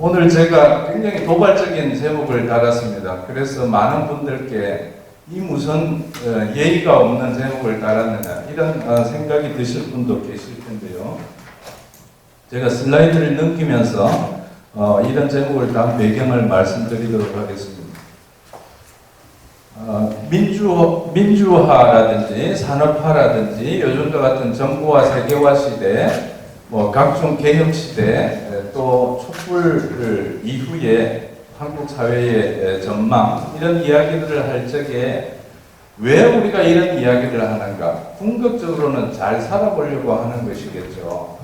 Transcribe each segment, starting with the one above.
오늘 제가 굉장히 도발적인 제목을 달았습니다. 그래서 많은 분들께 이 무슨 예의가 없는 제목을 달았느냐 이런 생각이 드실 분도 계실 텐데요. 제가 슬라이드를 넘기면서 이런 제목을 단 배경을 말씀드리도록 하겠습니다. 민주화라든지 산업화라든지 요즘과 같은 정보화 세계화 시대, 각종 개혁 시대, 또 촛불 이후에 한국 사회의 전망 이런 이야기들을 할 적에 왜 우리가 이런 이야기를 하는가? 궁극적으로는 잘 살아보려고 하는 것이겠죠.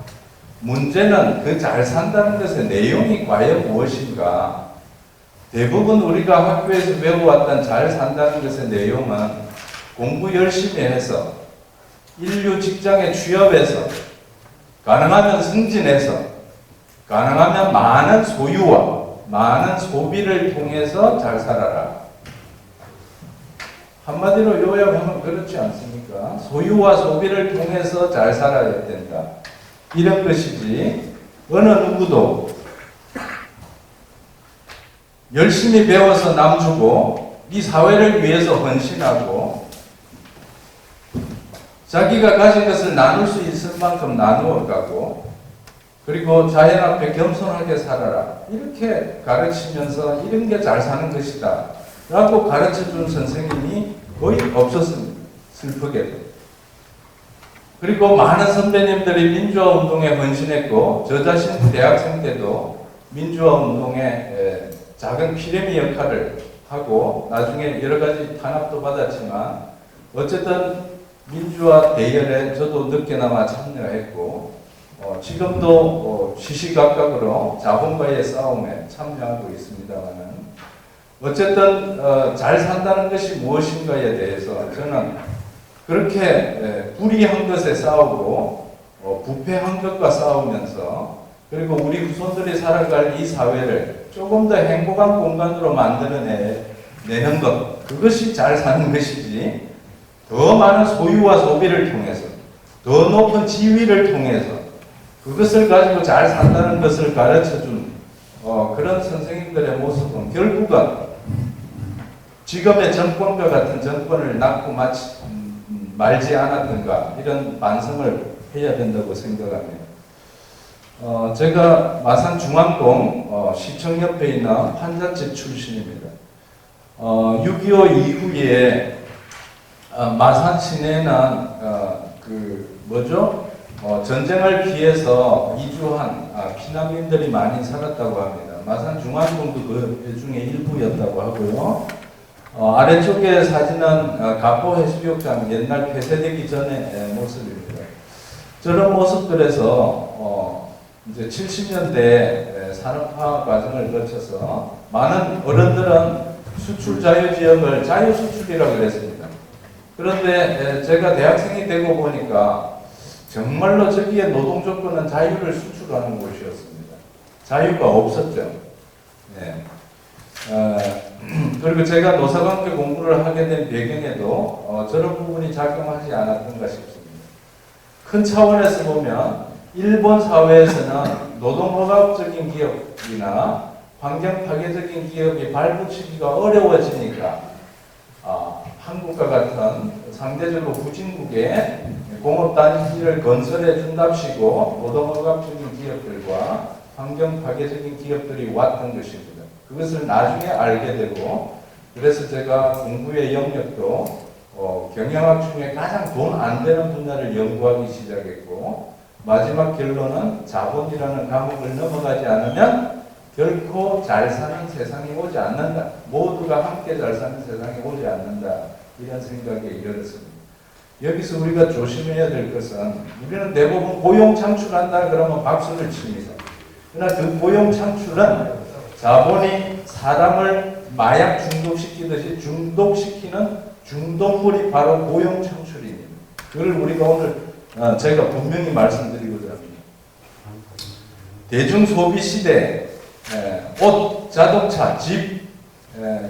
문제는 그 잘 산다는 것의 내용이 과연 무엇인가? 대부분 우리가 학교에서 배워왔던 잘 산다는 것의 내용은 공부 열심히 해서 인류 직장에 취업해서 가능하면 승진해서 가능하면 많은 소유와 많은 소비를 통해서 잘 살아라. 한마디로 요약하면 그렇지 않습니까? 소유와 소비를 통해서 잘 살아야 된다. 이런 것이지 어느 누구도 열심히 배워서 남 주고 이 사회를 위해서 헌신하고 자기가 가진 것을 나눌 수 있을 만큼 나누어 가고 그리고 자연 앞에 겸손하게 살아라 이렇게 가르치면서 이런 게 잘 사는 것이다 라고 가르쳐준 선생님이 거의 없었습니다. 슬프게도. 그리고 많은 선배님들이 민주화 운동에 헌신했고 저 자신도 대학생 때도 민주화 운동에 작은 피레미 역할을 하고 나중에 여러 가지 탄압도 받았지만 어쨌든 민주화 대열에 저도 늦게나마 참여했고 지금도 시시각각으로 자본과의 싸움에 참여하고 있습니다만은 어쨌든 잘 산다는 것이 무엇인가에 대해서 저는 그렇게 불의한 것에 싸우고 부패한 것과 싸우면서 그리고 우리 후손들이 살아갈 이 사회를 조금 더 행복한 공간으로 만들어내는 것 그것이 잘 사는 것이지 더 많은 소유와 소비를 통해서 더 높은 지위를 통해서 그것을 가지고 잘 산다는 것을 가르쳐준 그런 선생님들의 모습은 결국은 지금의 정권과 같은 정권을 낳고 말지 않았던가 이런 반성을 해야 된다고 생각합니다. 제가 마산 중앙동 시청 옆에 있는 환자집 출신입니다. 6.25 이후에 마산 시내는 전쟁을 피해서 이주한 피난민들이 많이 살았다고 합니다. 마산 중앙동도 그 중에 일부였다고 하고요. 아래쪽에 사진은 갑포 해수욕장 옛날 폐쇄되기 전의 모습입니다. 저런 모습들에서 이제 70년대 산업화 과정을 거쳐서 많은 어른들은 수출 자유 지역을 자유 수출이라고 그랬습니다. 그런데 제가 대학생이 되고 보니까 정말로 저기에 노동 조건은 자유를 수출하는 곳이었습니다. 자유가 없었죠. 네. 그리고 제가 노사관계 공부를 하게 된 배경에도 저런 부분이 작용하지 않았던가 싶습니다. 큰 차원에서 보면 일본 사회에서는 노동허가적인 기업이나 환경 파괴적인 기업이 발붙이기가 어려워지니까 한국과 같은 상대적으로 후진국에 공업단지를 건설해 준답시고 노동허가적인 기업들과 환경 파괴적인 기업들이 왔던 것입니다. 그것을 나중에 알게 되고 그래서 제가 공부의 영역도 경영학 중에 가장 돈 안 되는 분야를 연구하기 시작했고 마지막 결론은 자본이라는 과목을 넘어가지 않으면 결코 잘 사는 세상이 오지 않는다. 모두가 함께 잘 사는 세상이 오지 않는다. 이런 생각에 이르렀습니다. 여기서 우리가 조심해야 될 것은 우리는 대부분 고용 창출한다 그러면 박수를 칩니다. 그러나 그 고용 창출은 자본이 사람을 마약 중독시키듯이 중독시키는 중독물이 바로 고용 창출입니다. 그걸 우리가 오늘 제가 분명히 말씀드리고자 합니다. 대중소비 시대, 옷, 자동차, 집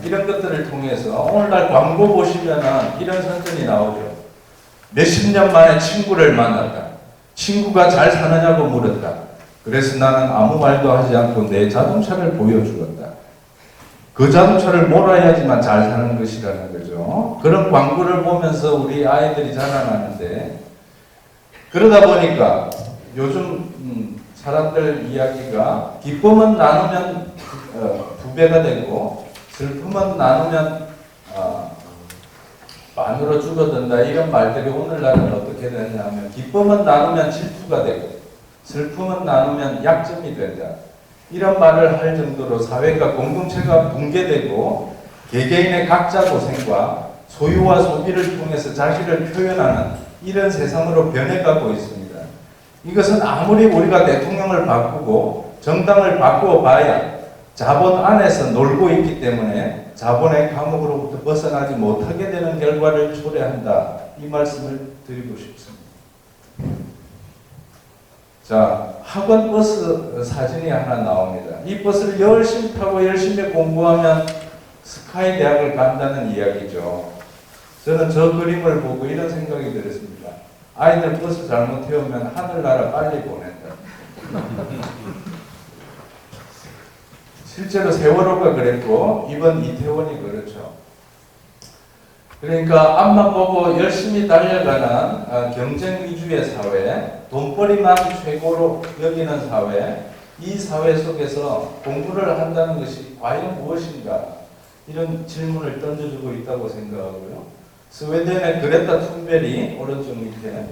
이런 것들을 통해서 오늘날 광고 보시면은 이런 선전이 나오죠. 몇십 년 만에 친구를 만났다. 친구가 잘 사느냐고 물었다. 그래서 나는 아무 말도 하지 않고 내 자동차를 보여주었다. 그 자동차를 몰아야지만 잘 사는 것이라는 거죠. 그런 광고를 보면서 우리 아이들이 자라나는데, 그러다 보니까 요즘 사람들 이야기가 기쁨은 나누면 두 배가 되고 슬픔은 나누면 반으로 줄어든다, 이런 말들이 오늘날은 어떻게 되냐면 기쁨은 나누면 질투가 되고 슬픔은 나누면 약점이 된다, 이런 말을 할 정도로 사회가 공동체가 붕괴되고 개개인의 각자 고생과 소유와 소비를 통해서 자기를 표현하는 이런 세상으로 변해가고 있습니다. 이것은 아무리 우리가 대통령을 바꾸고 정당을 바꾸어 봐야 자본 안에서 놀고 있기 때문에 자본의 감옥으로부터 벗어나지 못하게 되는 결과를 초래한다, 이 말씀을 드리고 싶습니다. 자, 학원 버스 사진이 하나 나옵니다. 이 버스를 열심히 타고 열심히 공부하면 스카이 대학을 간다는 이야기죠. 저는 저 그림을 보고 이런 생각이 들었습니다. 아이들 버스 잘못 태우면 하늘나라 빨리 보낸다. 실제로 세월호가 그랬고 이번 이태원이 그렇죠. 그러니까 앞만 보고 열심히 달려가는 경쟁 위주의 사회, 돈벌이만 최고로 여기는 사회, 이 사회 속에서 공부를 한다는 것이 과연 무엇인가, 이런 질문을 던져주고 있다고 생각하고요. 스웨덴의 그레타 툰베리 오른쪽 밑에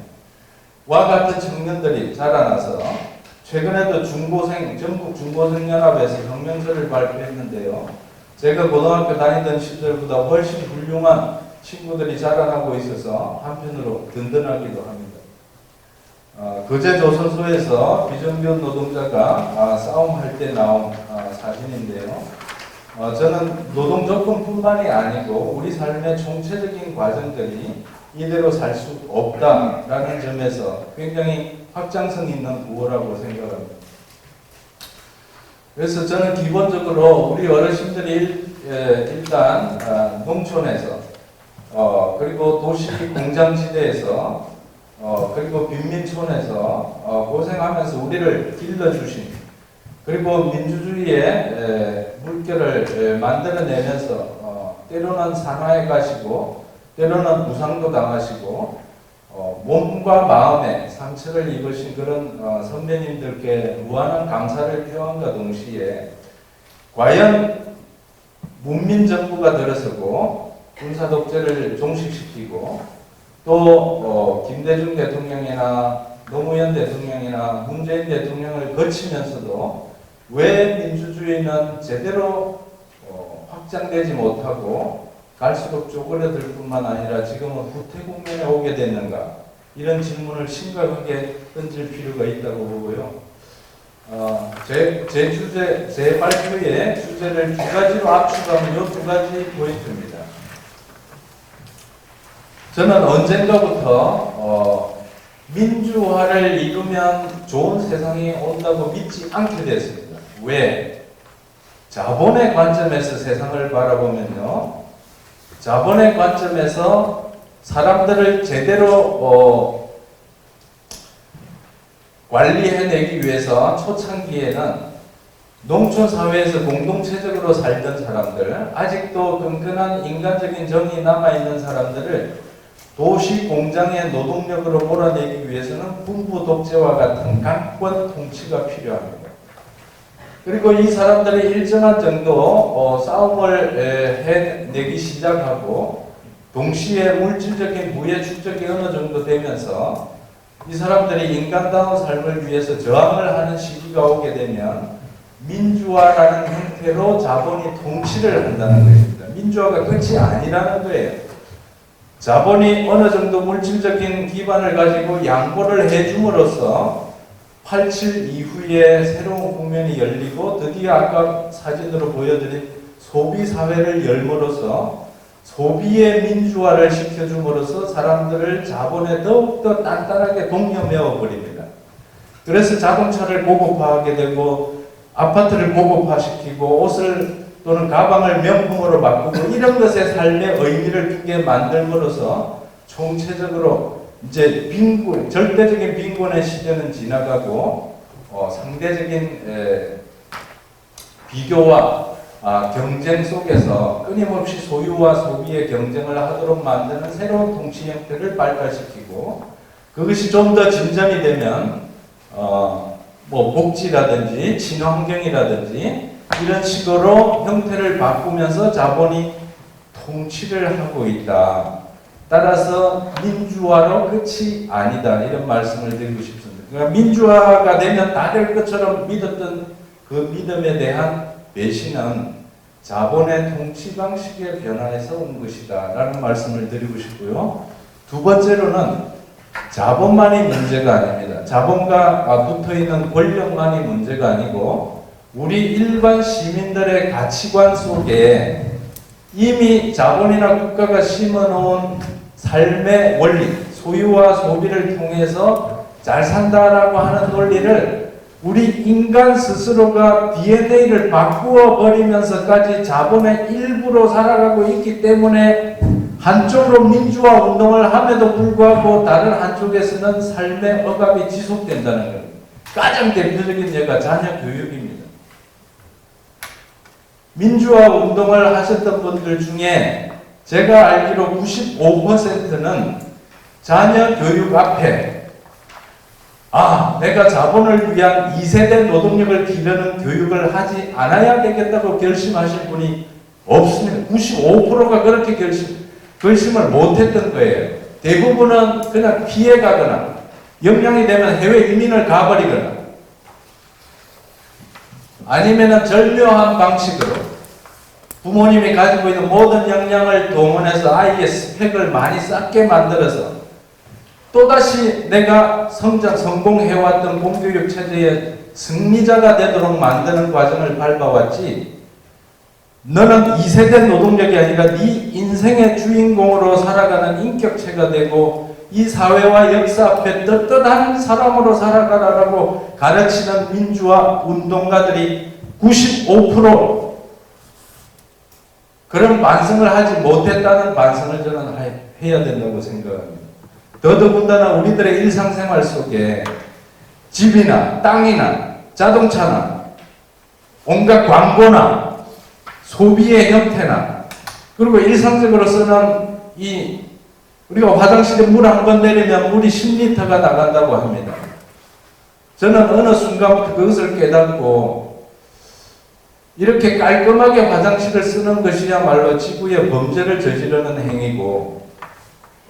와 같은 청년들이 자라나서 최근에도 전국 중고생연합에서 혁명서를 발표했는데요. 제가 고등학교 다니던 시절보다 훨씬 훌륭한 친구들이 자라나고 있어서 한편으로 든든하기도 합니다. 거제조선소에서 비정규 노동자가 싸움할 때 나온 사진인데요. 저는 노동조건뿐만이 아니고 우리 삶의 총체적인 과정들이 이대로 살 수 없다라는 점에서 굉장히 확장성 있는 구호라고 생각합니다. 그래서 저는 기본적으로 우리 어르신들이 일단 농촌에서 그리고 도시 공장지대에서 그리고 빈민촌에서 고생하면서 우리를 길러주신, 그리고 민주주의의 물결을 만들어내면서 때로는 산화해 가시고 때로는 부상도 당하시고 몸과 마음에 상처를 입으신 그런 선배님들께 무한한 감사를 표함과 동시에 과연 문민정부가 들어서고 군사독재를 종식시키고 또 김대중 대통령이나 노무현 대통령이나 문재인 대통령을 거치면서도 왜 민주주의는 제대로 확장되지 못하고 갈수록 쪼그려들 뿐만 아니라 지금은 후퇴 국면에 오게 됐는가, 이런 질문을 심각하게 던질 필요가 있다고 보고요. 제 발표의 주제를 두 가지로 압축하면 이 두 가지 포인트입니다. 저는 언젠가부터 민주화를 이루면 좋은 세상이 온다고 믿지 않게 됐습니다. 왜? 자본의 관점에서 세상을 바라보면요, 자본의 관점에서 사람들을 제대로 관리해내기 위해서 초창기에는 농촌 사회에서 공동체적으로 살던 사람들, 아직도 끈끈한 인간적인 정이 남아있는 사람들을 도시 공장의 노동력으로 몰아내기 위해서는 군부 독재와 같은 강권 통치가 필요합니다. 그리고 이 사람들이 일정한 정도 싸움을 해내기 시작하고 동시에 물질적인 부의 축적이 어느 정도 되면서 이 사람들이 인간다운 삶을 위해서 저항을 하는 시기가 오게 되면 민주화라는 형태로 자본이 통치를 한다는 것입니다. 민주화가 끝이 아니라는 거예요. 자본이 어느 정도 물질적인 기반을 가지고 양보를 해줌으로써 87 이후에 새로운 국면이 열리고 드디어 아까 사진으로 보여드린 소비사회를 열므로써 소비의 민주화를 시켜줌으로써 사람들을 자본에 더욱더 단단하게 동여매어 버립니다. 그래서 자동차를 고급화하게 되고 아파트를 고급화시키고 옷을 또는 가방을 명품으로 바꾸고 이런 것에 삶의 의미를 두게 만들므로써 총체적으로 이제 절대적인 빈곤의 시대는 지나가고 상대적인 비교와 경쟁 속에서 끊임없이 소유와 소비의 경쟁을 하도록 만드는 새로운 통치 형태를 발달시키고, 그것이 좀 더 진전이 되면 뭐 복지라든지 친환경이라든지 이런 식으로 형태를 바꾸면서 자본이 통치를 하고 있다. 따라서 민주화로 끝이 아니다. 이런 말씀을 드리고 싶습니다. 그러니까 민주화가 되면 다 될 것처럼 믿었던 그 믿음에 대한 배신은 자본의 통치 방식의 변화에서 온 것이다. 라는 말씀을 드리고 싶고요. 두 번째로는 자본만이 문제가 아닙니다. 자본과 붙어있는 권력만이 문제가 아니고 우리 일반 시민들의 가치관 속에 이미 자본이나 국가가 심어놓은 삶의 원리, 소유와 소비를 통해서 잘 산다라고 하는 논리를 우리 인간 스스로가 DNA를 바꾸어 버리면서까지 자본의 일부로 살아가고 있기 때문에 한쪽으로 민주화 운동을 함에도 불구하고 다른 한쪽에서는 삶의 억압이 지속된다는 겁니다. 가장 대표적인 예가 자녀 교육입니다. 민주화 운동을 하셨던 분들 중에 제가 알기로 95%는 자녀 교육 앞에 내가 자본을 위한 2세대 노동력을 기르는 교육을 하지 않아야 되겠다고 결심하신 분이 없습니다. 95%가 그렇게 결심을 못했던 거예요. 대부분은 그냥 피해가거나 역량이 되면 해외 이민을 가버리거나 아니면은 절묘한 방식으로 부모님이 가지고 있는 모든 역량을 동원해서 아이의 스펙을 많이 쌓게 만들어서 또다시 내가 성공해왔던 공교육 체제의 승리자가 되도록 만드는 과정을 밟아왔지, 너는 2세대 노동력이 아니라 네 인생의 주인공으로 살아가는 인격체가 되고 이 사회와 역사 앞에 떳떳한 사람으로 살아가라라고 가르치는 민주화 운동가들이 95% 그런 반성을 하지 못했다는 반성을 저는 해야 된다고 생각합니다. 더더군다나 우리들의 일상생활 속에 집이나 땅이나 자동차나 온갖 광고나 소비의 형태나 그리고 일상적으로 쓰는 우리가 화장실에 물 한 번 내리면 물이 10리터가 나간다고 합니다. 저는 어느 순간부터 그것을 깨닫고 이렇게 깔끔하게 화장실을 쓰는 것이야말로 지구의 범죄를 저지르는 행위고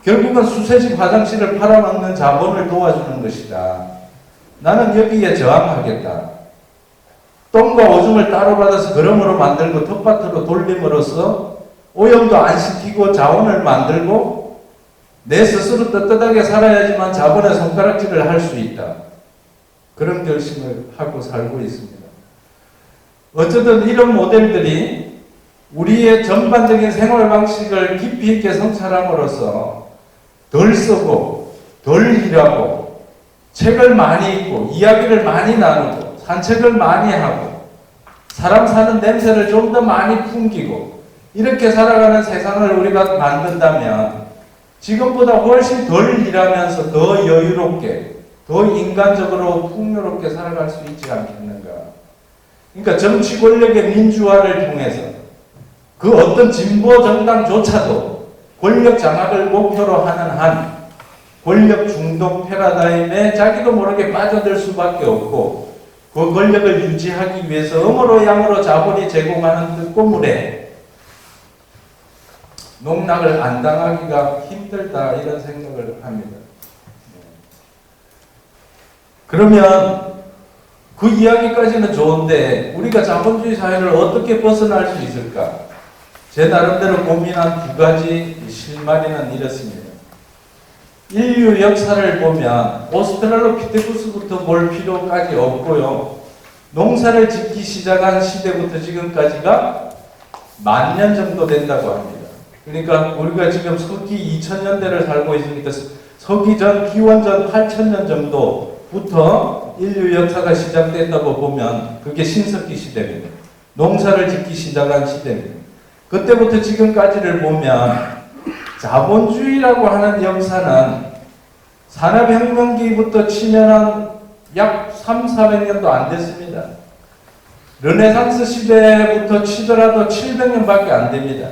결국은 수세식 화장실을 팔아먹는 자본을 도와주는 것이다. 나는 여기에 저항하겠다. 똥과 오줌을 따로 받아서 그름으로 만들고 텃밭으로 돌림으로써 오염도 안 시키고 자원을 만들고 내 스스로 떳떳하게 살아야지만 자본의 손가락질을 할 수 있다. 그런 결심을 하고 살고 있습니다. 어쨌든 이런 모델들이 우리의 전반적인 생활 방식을 깊이 있게 성찰함으로써 덜 쓰고 덜 일하고 책을 많이 읽고 이야기를 많이 나누고 산책을 많이 하고 사람 사는 냄새를 좀 더 많이 풍기고 이렇게 살아가는 세상을 우리가 만든다면 지금보다 훨씬 덜 일하면서 더 여유롭게 더 인간적으로 풍요롭게 살아갈 수 있지 않겠는가. 그러니까 정치 권력의 민주화를 통해서 그 어떤 진보 정당조차도 권력 장악을 목표로 하는 한 권력 중독 패러다임에 자기도 모르게 빠져들 수밖에 없고 그 권력을 유지하기 위해서 음으로 양으로 자본이 제공하는 특고물에 농락을 안 당하기가 힘들다 이런 생각을 합니다. 그러면 그 이야기까지는 좋은데 우리가 자본주의 사회를 어떻게 벗어날 수 있을까? 제 나름대로 고민한 두 가지 실마리는 이렇습니다. 인류 역사를 보면 오스트랄로피테쿠스부터 볼 필요까지 없고요. 농사를 짓기 시작한 시대부터 지금까지가 10,000년 정도 된다고 합니다. 그러니까 우리가 지금 서기 2000년대를 살고 있으니까 서기 전 기원전 8000년 정도부터 인류 역사가 시작된다고 보면 그게 신석기 시대입니다. 농사를 짓기 시작한 시대입니다. 그때부터 지금까지를 보면 자본주의라고 하는 역사는 산업혁명기부터 치면 약 400년도 안 됐습니다. 르네상스 시대부터 치더라도 700년밖에 안 됩니다.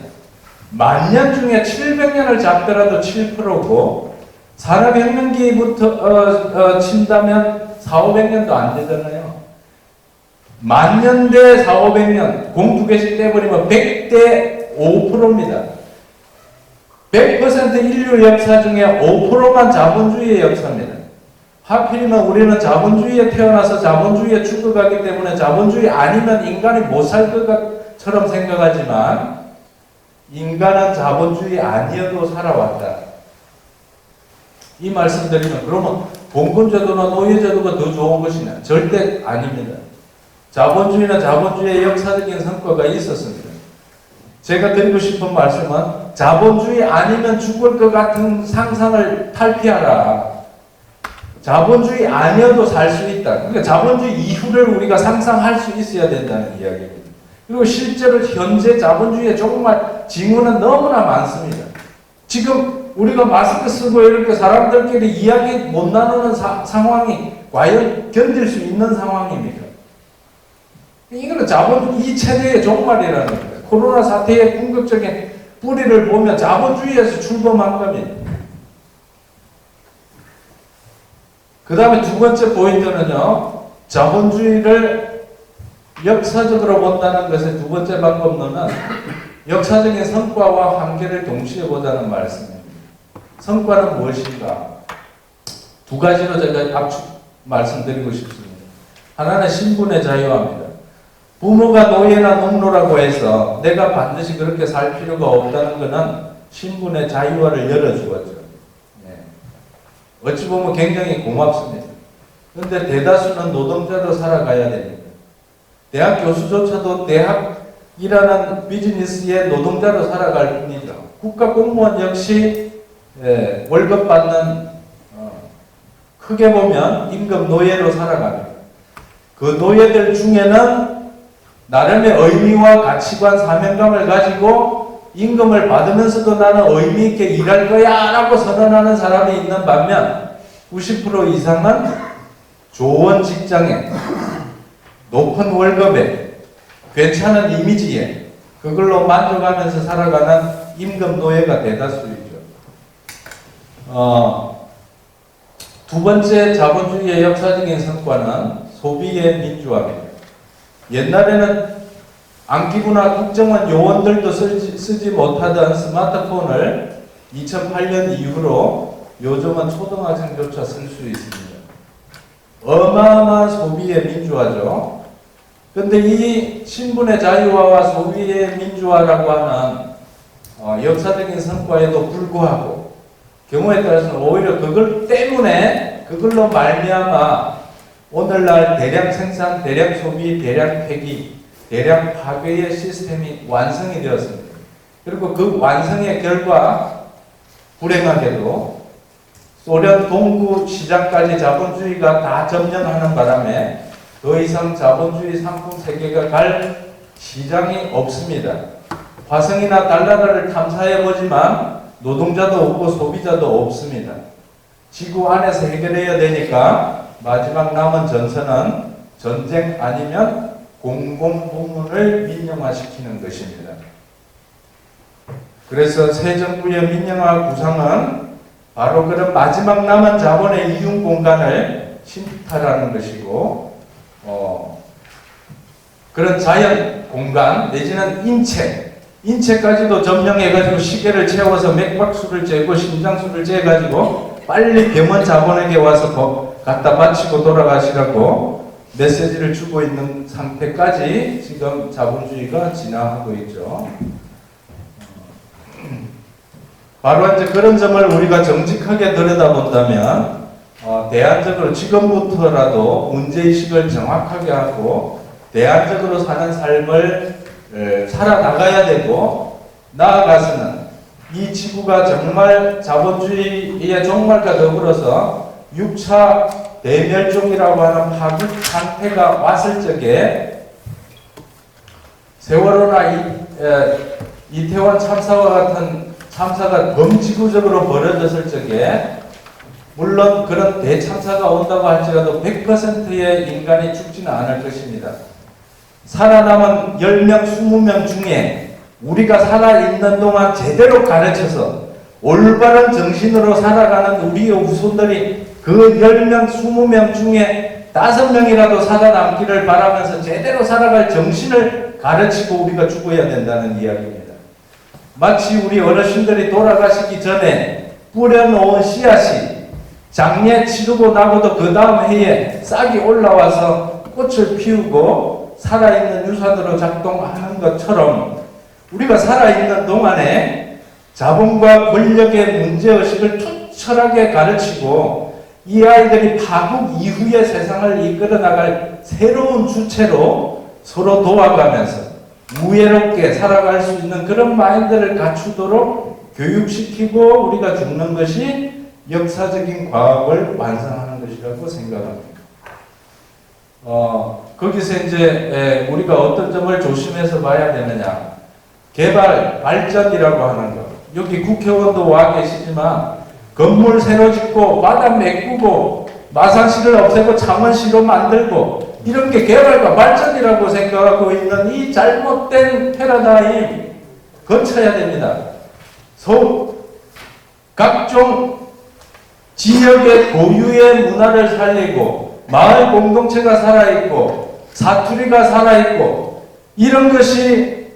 만년 중에 700년을 잡더라도 7%고 산업혁명기부터 친다면 400~500년도 안 되잖아요. 만년 대 400~500년 공 2개씩 떼버리면 100대 5%입니다. 100% 인류 역사 중에 5%만 자본주의의 역사입니다. 하필이면 우리는 자본주의에 태어나서 자본주의에 죽어가기 때문에 자본주의 아니면 인간이 못 살 것처럼 생각하지만 인간은 자본주의 아니어도 살아왔다. 이 말씀 드리면 그러면 봉건제도나 노예제도가 더 좋은 것이냐? 절대 아닙니다. 자본주의나 자본주의의 역사적인 성과가 있었습니다. 제가 드리고 싶은 말씀은 자본주의 아니면 죽을 것 같은 상상을 탈피하라. 자본주의 아니어도 살 수 있다. 그러니까 자본주의 이후를 우리가 상상할 수 있어야 된다는 이야기입니다. 그리고 실제로 현재 자본주의의 정말 징후는 너무나 많습니다. 지금 우리가 마스크 쓰고 이렇게 사람들끼리 이야기 못 나누는 상황이 과연 견딜 수 있는 상황입니까? 이거는 자본주의 이 체제의 종말이라는 거예요. 코로나 사태의 궁극적인 뿌리를 보면 자본주의에서 출범한 겁니다. 그 다음에 두 번째 포인트는요, 자본주의를 역사적으로 본다는 것의 두 번째 방법론은 역사적인 성과와 한계를 동시에 보자는 말씀입니다. 성과는 무엇인가? 두 가지로 제가 말씀드리고 싶습니다. 하나는 신분의 자유화입니다. 부모가 노예나 농노라고 해서 내가 반드시 그렇게 살 필요가 없다는 것은 신분의 자유화를 열어주었죠. 어찌 보면 굉장히 고맙습니다. 그런데 대다수는 노동자로 살아가야 됩니다. 대학 교수조차도 대학이라는 비즈니스의 노동자로 살아갈 뿐이죠. 국가 공무원 역시 월급 받는 크게 보면 임금 노예로 살아갑니다. 그 노예들 중에는 나름의 의미와 가치관, 사명감을 가지고 임금을 받으면서도 나는 의미 있게 일할 거야 라고 선언하는 사람이 있는 반면 90% 이상은 좋은 직장에 높은 월급에 괜찮은 이미지에 그걸로 만족하면서 살아가는 임금 노예가 대다수이죠. 두 번째 자본주의의 역사적인 성과는 소비의 민주화입니다. 옛날에는 안기부나 국정원 요원들도 쓰지 못하던 스마트폰을 2008년 이후로 요즘은 초등학생조차 쓸 수 있습니다. 어마어마한 소비의 민주화죠. 그런데 이 신분의 자유화와 소비의 민주화라고 하는 역사적인 성과에도 불구하고 경우에 따라서는 오히려 그걸 때문에 그걸로 말미암아 오늘날 대량 생산, 대량 소비, 대량 폐기, 대량 파괴의 시스템이 완성이 되었습니다. 그리고 그 완성의 결과 불행하게도 소련 동구 시장까지 자본주의가 다 점령하는 바람에 더 이상 자본주의 상품 세계가 갈 시장이 없습니다. 화성이나 달나라를 탐사해보지만 노동자도 없고 소비자도 없습니다. 지구 안에서 해결해야 되니까 마지막 남은 전선은 전쟁 아니면 공공부문을 민영화시키는 것입니다. 그래서 새 정부의 민영화 구상은 바로 그런 마지막 남은 자본의 이윤 공간을 침탈하는 것이고 그런 자연 공간 내지는 인체까지도 점령해가지고 시계를 채워서 맥박수를 재고 심장수를 재가지고 빨리 병원 자본에게 와서 갖다 바치고 돌아가시라고 메시지를 주고 있는 상태까지 지금 자본주의가 진화하고 있죠. 바로 이제 그런 점을 우리가 정직하게 들여다본다면 대안적으로 지금부터라도 문제의식을 정확하게 하고 대안적으로 사는 삶을 살아나가야 되고 나아가서는 이 지구가 정말 자본주의의 종말과 더불어서 6차 대멸종이라고 하는 파국 상태가 왔을 적에 세월호나 이태원 참사와 같은 참사가 범지구적으로 벌어졌을 적에 물론 그런 대참사가 온다고 할지라도 100%의 인간이 죽지는 않을 것입니다. 살아남은 10명, 20명 중에 우리가 살아있는 동안 제대로 가르쳐서 올바른 정신으로 살아가는 우리의 후손들이 그 10명, 20명 중에 5명이라도 살아남기를 바라면서 제대로 살아갈 정신을 가르치고 우리가 죽어야 된다는 이야기입니다. 마치 우리 어르신들이 돌아가시기 전에 뿌려놓은 씨앗이 장례 치르고 나고도 그 다음 해에 싹이 올라와서 꽃을 피우고 살아있는 유산으로 작동하는 것처럼 우리가 살아있는 동안에 자본과 권력의 문제의식을 투철하게 가르치고 이 아이들이 파국 이후의 세상을 이끌어 나갈 새로운 주체로 서로 도와가면서 우애롭게 살아갈 수 있는 그런 마인드를 갖추도록 교육시키고 우리가 죽는 것이 역사적인 과학을 완성하는 것이라고 생각합니다. 거기서 이제 우리가 어떤 점을 조심해서 봐야 되느냐. 개발, 발전이라고 하는 것. 여기 국회의원도 와 계시지만 건물 새로 짓고 바닥 메꾸고 마산시를 없애고 창원시로 만들고 이런 게 개발과 발전이라고 생각하고 있는 이 잘못된 패러다임 거쳐야 됩니다. 각종 지역의 고유의 문화를 살리고 마을 공동체가 살아있고 사투리가 살아있고 이런 것이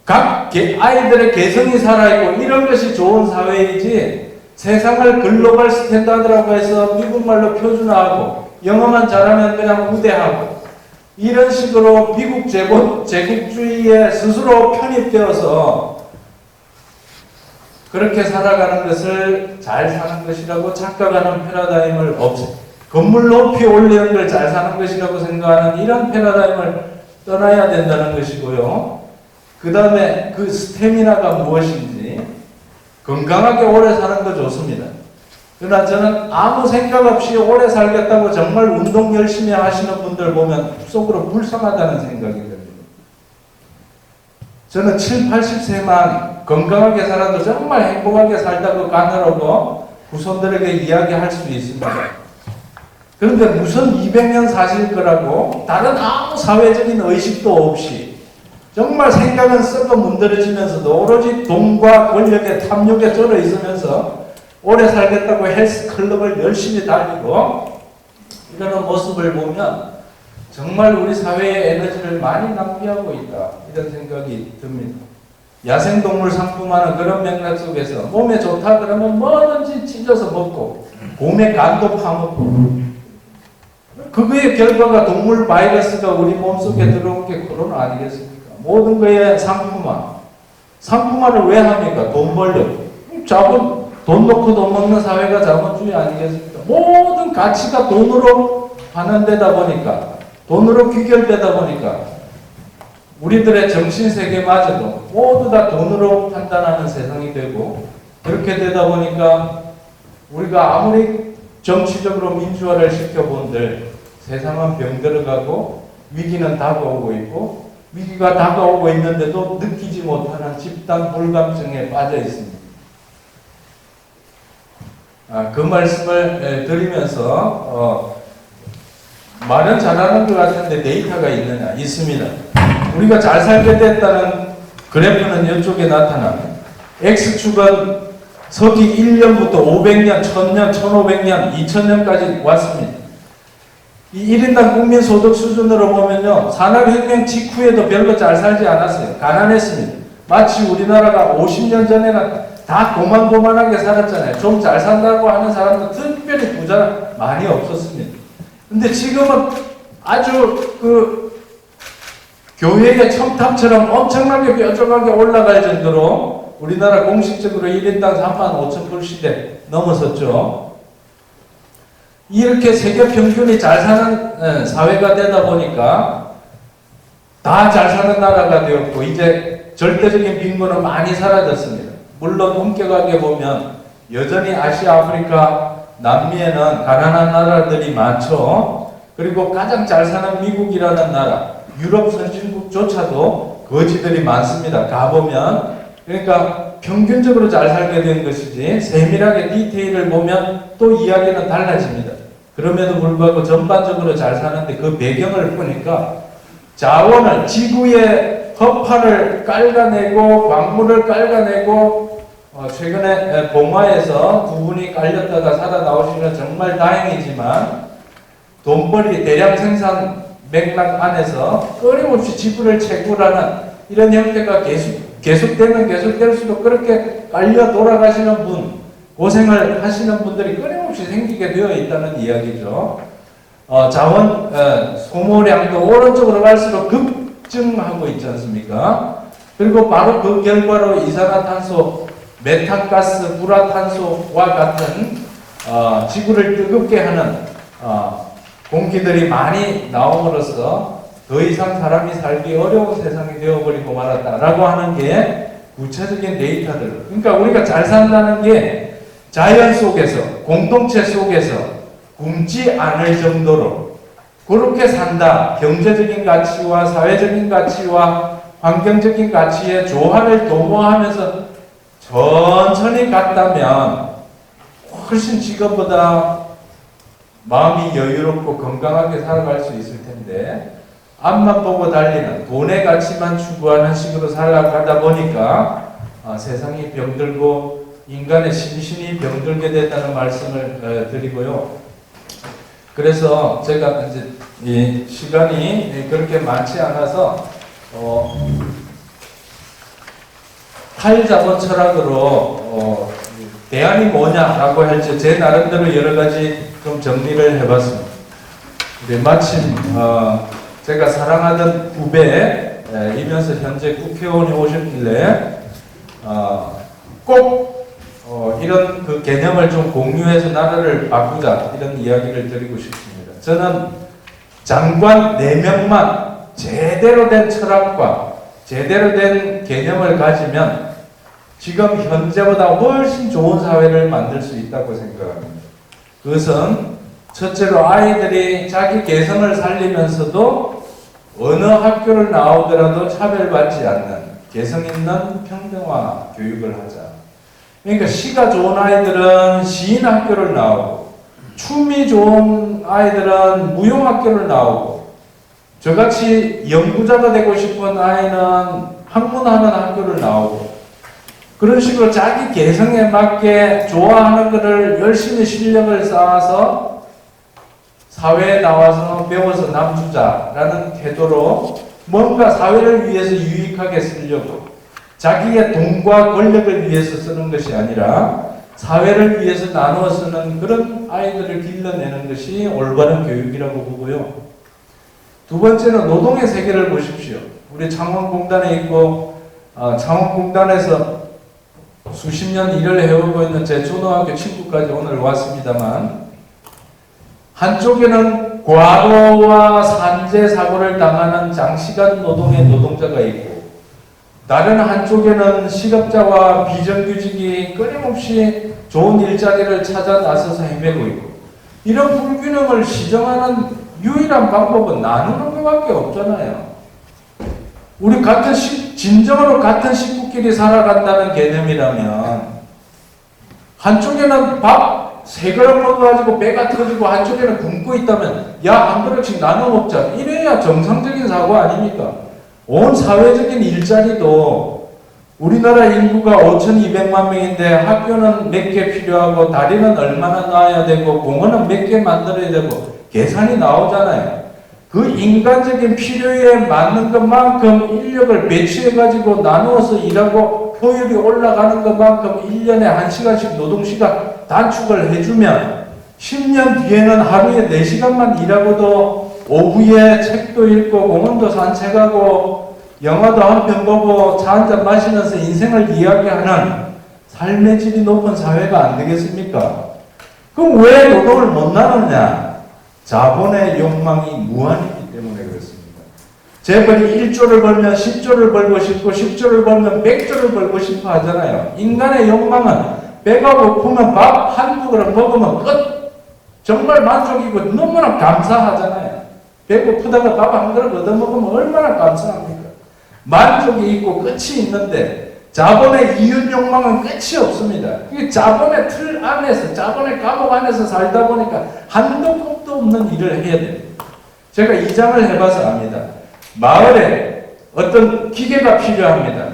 각 아이들의 개성이 살아있고 이런 것이 좋은 사회이지 세상을 글로벌 스탠다드라고 해서 미국말로 표준화하고 영어만 잘하면 그냥 우대하고 이런 식으로 미국 제국주의에 스스로 편입되어서 그렇게 살아가는 것을 잘 사는 것이라고 착각하는 패러다임을 건물 높이 올리는 걸 잘 사는 것이라고 생각하는 이런 패러다임을 떠나야 된다는 것이고요. 그 다음에 그 스태미나가 무엇인지 건강하게 오래 사는 거 좋습니다. 그러나 저는 아무 생각 없이 오래 살겠다고 정말 운동 열심히 하시는 분들 보면 속으로 불쌍하다는 생각이 듭니다. 저는 7, 80세만 건강하게 살아도 정말 행복하게 살다고 가느라고 후손들에게 이야기할 수 있습니다. 그런데 무슨 200년 사실 거라고 다른 아무 사회적인 의식도 없이 정말 생각은 썩어 문드러지면서도 오로지 돈과 권력의 탐욕에 쩔어 있으면서 오래 살겠다고 헬스클럽을 열심히 다니고 이러는 모습을 보면 정말 우리 사회의 에너지를 많이 낭비하고 있다 이런 생각이 듭니다. 야생동물 상품화는 그런 맥락 속에서 몸에 좋다 그러면 뭐든지 찢어서 먹고 곰의 간도 파먹고 그거의 결과가 동물 바이러스가 우리 몸속에 들어온 게 코로나 아니겠습니까? 모든 거에 상품화를 왜 합니까? 돈 벌려고. 돈 놓고 돈 먹는 사회가 자본주의 아니겠습니까? 모든 가치가 돈으로 하는 데다 보니까 돈으로 귀결되다 보니까 우리들의 정신세계마저도 모두 다 돈으로 판단하는 세상이 되고 그렇게 되다 보니까 우리가 아무리 정치적으로 민주화를 시켜본들 세상은 병들어가고 위기는 다가오고 있고 위기가 다가오고 있는데도 느끼지 못하는 집단 불감증에 빠져 있습니다. 그 말씀을 드리면서 말은 잘하는 것 같은데 데이터가 있느냐? 있습니다. 우리가 잘 살게 됐다는 그래프는 이쪽에 나타납니다. X축은 서기 1년부터 500년, 1000년, 1500년, 2000년까지 왔습니다. 이 1인당 국민소득 수준으로 보면요. 산업혁명 직후에도 별로 잘 살지 않았어요. 가난했습니다. 마치 우리나라가 50년 전에는 다 고만고만하게 살았잖아요. 좀 잘 산다고 하는 사람도 특별히 부자 많이 없었습니다. 근데 지금은 아주 교회의 첨탑처럼 엄청나게 뾰족하게 올라갈 정도로 우리나라 공식적으로 1인당 35,000불 시대 넘어섰죠. 이렇게 세계 평균이 잘 사는 사회가 되다 보니까 다 잘 사는 나라가 되었고 이제 절대적인 빈곤은 많이 사라졌습니다. 물론 엄격하게 보면 여전히 아시아, 아프리카, 남미에는 가난한 나라들이 많죠. 그리고 가장 잘 사는 미국이라는 나라, 유럽 선진국조차도 거지들이 많습니다. 가보면. 그러니까 평균적으로 잘 살게 된 것이지 세밀하게 디테일을 보면 또 이야기는 달라집니다. 그럼에도 불구하고 전반적으로 잘 사는데 그 배경을 보니까 자원을 지구의 허파를 깔아내고 광물을 깔아내고 최근에 봉화에서 두 분이 깔렸다가 살아나오시면 정말 다행이지만 돈벌이 대량 생산 맥락 안에서 끊임없이 지구를 채굴하는 이런 형태가 계속될수록 그렇게 깔려 돌아가시는 분, 고생을 하시는 분들이 끊임없이 생기게 되어 있다는 이야기죠. 자원 소모량도 오른쪽으로 갈수록 급증하고 있지 않습니까? 그리고 바로 그 결과로 이산화탄소, 메탄가스, 불화탄소와 같은 지구를 뜨겁게 하는 공기들이 많이 나옴으로써 더 이상 사람이 살기 어려운 세상이 되어버리고 말았다라고 하는 게 구체적인 데이터들. 그러니까 우리가 잘 산다는 게 자연 속에서, 공동체 속에서 굶지 않을 정도로 그렇게 산다. 경제적인 가치와 사회적인 가치와 환경적인 가치의 조화를 도모하면서 천천히 갔다면 훨씬 지금보다 마음이 여유롭고 건강하게 살아갈 수 있을 텐데 앞만 보고 달리는 돈의 가치만 추구하는 식으로 살아가다 보니까 세상이 병들고 인간의 심신이 병들게 됐다는 말씀을 드리고요. 그래서 제가 이제 이 시간이 그렇게 많지 않아서 탈자본 철학으로 대안이 뭐냐라고 할지 제 나름대로 여러 가지 좀 정리를 해봤습니다. 마침 제가 사랑하던 후배이면서 현재 국회의원이 오셨길래 꼭 이런 그 개념을 좀 공유해서 나라를 바꾸자 이런 이야기를 드리고 싶습니다. 저는 장관 4명만 제대로 된 철학과 제대로 된 개념을 가지면 지금 현재보다 훨씬 좋은 사회를 만들 수 있다고 생각합니다. 그것은 첫째로 아이들이 자기 개성을 살리면서도 어느 학교를 나오더라도 차별받지 않는 개성 있는 평등화 교육을 하자. 그러니까 시가 좋은 아이들은 시인 학교를 나오고 춤이 좋은 아이들은 무용 학교를 나오고 저같이 연구자가 되고 싶은 아이는 학문하는 학교를 나오고 그런 식으로 자기 개성에 맞게 좋아하는 것을 열심히 실력을 쌓아서 사회에 나와서 배워서 남주자라는 태도로 뭔가 사회를 위해서 유익하게 쓰려고 자기의 돈과 권력을 위해서 쓰는 것이 아니라 사회를 위해서 나누어 쓰는 그런 아이들을 길러내는 것이 올바른 교육이라고 보고요. 두 번째는 노동의 세계를 보십시오. 우리 창원공단에 있고 창원공단에서 수십 년 일을 해오고 있는 제 초등학교 친구까지 오늘 왔습니다만 한쪽에는 과로와 산재 사고를 당하는 장시간 노동의 노동자가 있고 다른 한쪽에는 실업자와 비정규직이 끊임없이 좋은 일자리를 찾아 나서서 헤매고 있고 이런 불균형을 시정하는 유일한 방법은 나누는 것밖에 없잖아요. 우리 진정으로 같은 식구끼리 살아간다는 개념이라면 한쪽에는 밥 3그릇 먹어가지고 배가 터지고 한쪽에는 굶고 있다면 야, 한 그릇씩 나눠 먹자. 이래야 정상적인 사고 아닙니까? 온 사회적인 일자리도 우리나라 인구가 5,200만 명인데 학교는 몇 개 필요하고 다리는 얼마나 놔야 되고 공원은 몇 개 만들어야 되고 계산이 나오잖아요. 그 인간적인 필요에 맞는 것만큼 인력을 배치해가지고 나누어서 일하고 효율이 올라가는 것만큼 1년에 1시간씩 노동시간 단축을 해주면 10년 뒤에는 하루에 4시간만 일하고도 오후에 책도 읽고 공원도 산책하고 영화도 한 편 보고 차 한잔 마시면서 인생을 이야기하는 삶의 질이 높은 사회가 안 되겠습니까? 그럼 왜 노동을 못 나누냐? 자본의 욕망이 무한이기 때문에 그렇습니다. 재벌이 1조를 벌면 10조를 벌고 싶고 10조를 벌면 100조를 벌고 싶어 하잖아요. 인간의 욕망은 배가 고프면 밥 한두 그릇 먹으면 끝! 정말 만족이고 너무나 감사하잖아요. 배고프다가 밥 한 그릇 얻어먹으면 얼마나 감사합니까? 만족이 있고 끝이 있는데 자본의 이윤 욕망은 끝이 없습니다. 이게 자본의 틀 안에서, 자본의 감옥 안에서 살다 보니까 한도 끝도 없는 일을 해야 됩니다. 제가 이장을 해봐서 압니다. 마을에 어떤 기계가 필요합니다.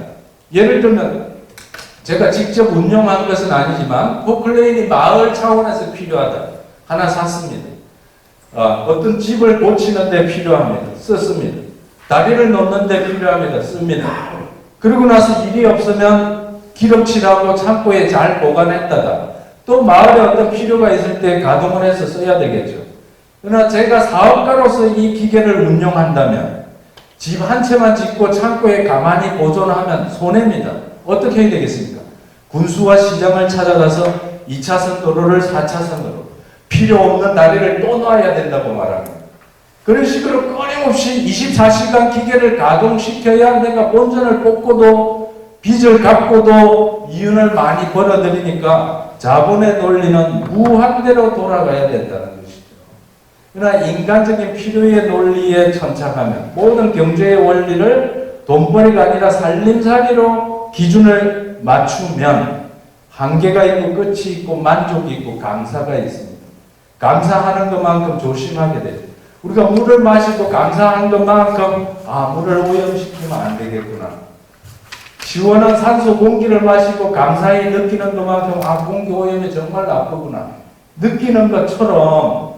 예를 들면 제가 직접 운영한 것은 아니지만 포클레인이 마을 차원에서 필요하다. 하나 샀습니다. 어떤 집을 고치는 데 필요합니다. 썼습니다. 다리를 놓는 데 필요합니다. 씁니다. 그러고 나서 일이 없으면 기록칠하고 창고에 잘 보관했다가 또 마을에 어떤 필요가 있을 때 가동을 해서 써야 되겠죠. 그러나 제가 사업가로서 이 기계를 운영한다면 집 한 채만 짓고 창고에 가만히 보존하면 손해입니다. 어떻게 해야 되겠습니까? 군수와 시장을 찾아가서 2차선 도로를 4차선으로 필요 없는 다리를 또 놔야 된다고 말합니다. 그런 식으로 끊임없이 24시간 기계를 가동시켜야 내가 본전을 뽑고도 빚을 갚고도 이윤을 많이 벌어들이니까 자본의 논리는 무한대로 돌아가야 된다는 것이죠. 그러나 인간적인 필요의 논리에 천착하면 모든 경제의 원리를 돈벌이가 아니라 살림살이로 기준을 맞추면 한계가 있고 끝이 있고 만족이 있고 감사가 있습니다. 감사하는 것만큼 조심하게 돼요. 우리가 물을 마시고 감사한 것만큼 물을 오염시키면 안 되겠구나. 시원한 산소 공기를 마시고 감사히 느끼는 것만큼 공기 오염이 정말 나쁘구나. 느끼는 것처럼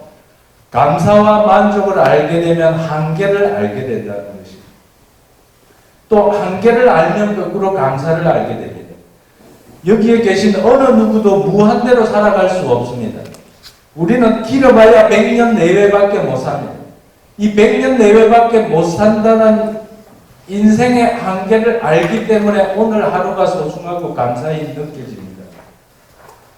감사와 만족을 알게 되면 한계를 알게 된다는 것입니다. 또 한계를 알면 거꾸로 감사를 알게 됩니다. 여기에 계신 어느 누구도 무한대로 살아갈 수 없습니다. 우리는 길어봐야 100년 내외밖에 못 삽니다. 이 100년 내외밖에 못 산다는 인생의 한계를 알기 때문에 오늘 하루가 소중하고 감사히 느껴집니다.